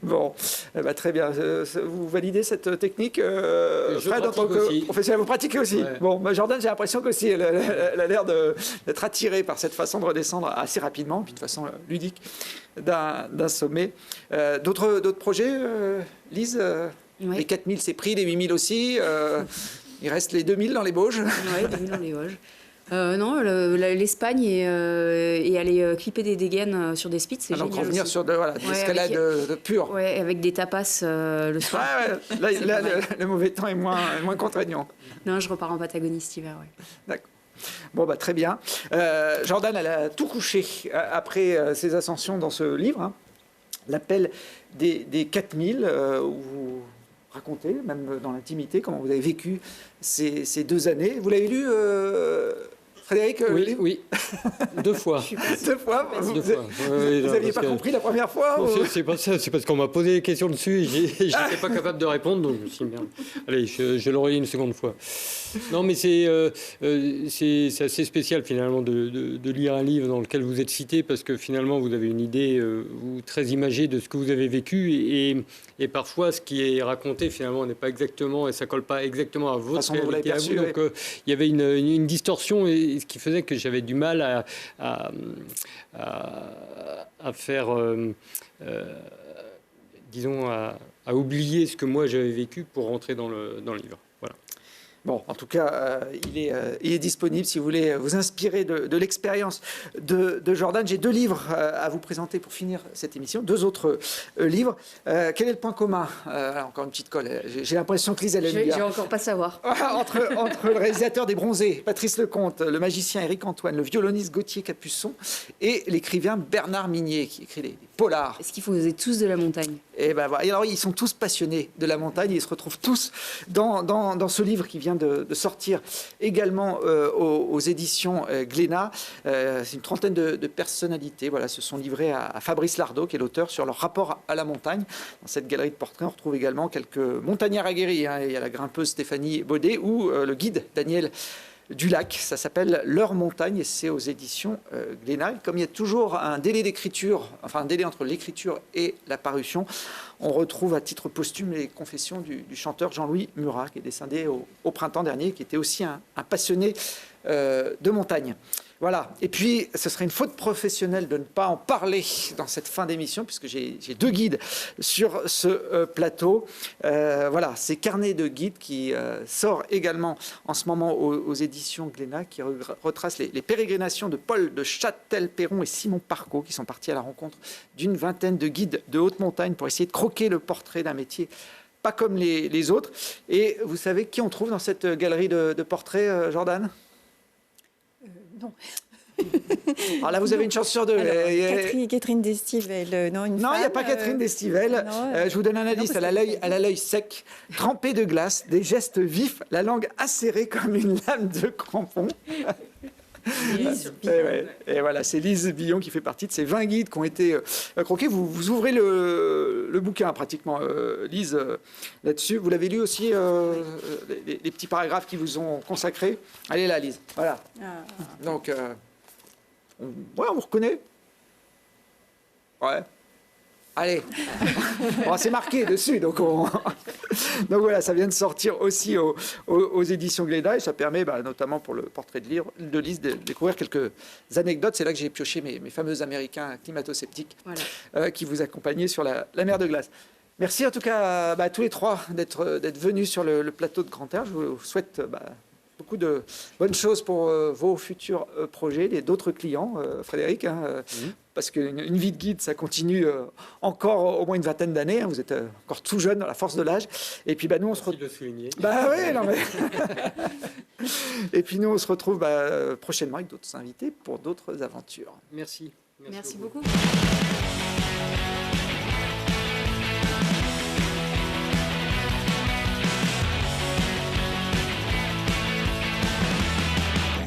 Bon, très bien. Vous validez cette technique, Fred, en tant que professionnel, vous pratiquez aussi. Ouais. Bon, Jordan, j'ai l'impression qu'aussi elle a l'air d'être attirée par cette façon de redescendre assez rapidement, puis de façon ludique, d'un sommet. D'autres projets, Lise? Ouais. Les 4000, c'est pris, les 8000 aussi. Il reste les 2000 dans les Bauges. Oui, 2000 dans les Bauges. Non, l'Espagne et aller clipper des dégaines sur des spits, c'est génial. Donc revenir aussi. Sur de l'escalade pure. Oui, avec des tapas le soir. Ouais. Là le mauvais temps est moins contraignant. Non, je repars en Patagonie cet hiver, oui. D'accord. Bon, très bien. Jordan, elle a tout couché après ses ascensions dans ce livre, hein, L'appel des 4000, où vous racontez, même dans l'intimité, comment vous avez vécu ces 2 années. Vous l'avez lu, Frédéric, le Oui, livre oui. 2 fois. Deux fois. Vous n'aviez pas compris la première fois ou... C'est pas ça, c'est parce qu'on m'a posé des questions dessus et j'étais pas capable de répondre, donc je me suis dit, merde. Allez, je le relis une seconde fois. Non, mais c'est assez spécial finalement de lire un livre dans lequel vous êtes cité, parce que finalement vous avez une idée très imagée de ce que vous avez vécu, et parfois ce qui est raconté finalement n'est pas exactement, et ça colle pas exactement à votre réalité à vous. Donc il y avait une distorsion, et ce qui faisait que j'avais du mal à faire, disons, à oublier ce que moi j'avais vécu pour rentrer dans le livre. Voilà. Bon, en tout cas, il est disponible si vous voulez vous inspirer de l'expérience de Jordan. J'ai 2 livres à vous présenter pour finir cette émission, 2 autres livres. Quel est le point commun encore une petite colle. J'ai l'impression que Lise, elle aime bien. Je vais encore pas savoir. entre le réalisateur des Bronzés, Patrice Lecomte, le magicien Éric Antoine, le violoniste Gauthier Capuçon et l'écrivain Bernard Minier qui écrit des polars. Est-ce qu'il faut oser tous de la montagne? Et ben voilà. Et alors ils sont tous passionnés de la montagne et ils se retrouvent tous dans ce livre qui vient de sortir également aux éditions Glénat. C'est une trentaine de personnalités. Voilà, se sont livrées à Fabrice Lardot, qui est l'auteur, sur leur rapport à la montagne. Dans cette galerie de portraits, on retrouve également quelques montagnards aguerris. Il y a la grimpeuse Stéphanie Baudet ou le guide Daniel Dulac. Ça s'appelle Leur montagne et c'est aux éditions Glénat. Comme il y a toujours un délai d'écriture, enfin un délai entre l'écriture et la parution, on retrouve à titre posthume les confessions du chanteur Jean-Louis Murat, qui est décédé au printemps dernier, qui était aussi un passionné de montagne. Voilà. Et puis, ce serait une faute professionnelle de ne pas en parler dans cette fin d'émission, puisque j'ai 2 guides sur ce plateau. Voilà, c'est Carnet de guide qui sort également en ce moment aux éditions Glénat, qui retrace les pérégrinations de Paul de Châtel-Perron et Simon Parcot, qui sont partis à la rencontre d'une vingtaine de guides de haute montagne pour essayer de croquer le portrait d'un métier pas comme les autres. Et vous savez qui on trouve dans cette galerie de portraits, Jordan ? Non. Alors là, vous avez une chance sur 2. Alors, Catherine Destivelle, non, une non, il n'y a femme, pas Catherine Destivelle. Je vous donne un indice. Elle a l'œil sec, trempé de glace, des gestes vifs, la langue acérée comme une lame de crampon. Et voilà, c'est Lise Billon qui fait partie de ces 20 guides qui ont été croqués. Vous ouvrez le bouquin pratiquement, Lise, là-dessus. Vous l'avez lu aussi, les petits paragraphes qui vous ont consacrés. Allez là, Lise. Voilà. Donc, on vous reconnaît. Ouais. Allez. Bon, c'est marqué dessus, donc donc voilà, ça vient de sortir aussi aux éditions Glénat et ça permet notamment pour le portrait de Lise de découvrir quelques anecdotes. C'est là que j'ai pioché mes fameux Américains climato-sceptiques qui vous accompagnaient sur la mer de glace. Merci en tout cas à tous les 3 d'être venus sur le plateau de Grand Air. Je vous souhaite beaucoup de bonnes choses pour vos futurs projets et d'autres clients, Frédéric, parce qu'une vie de guide, ça continue encore au moins une vingtaine d'années. Vous êtes encore tout jeune dans la force de l'âge. Et puis nous, on se retrouve. Et puis nous, on se retrouve prochainement avec d'autres invités pour d'autres aventures. Merci. Merci beaucoup.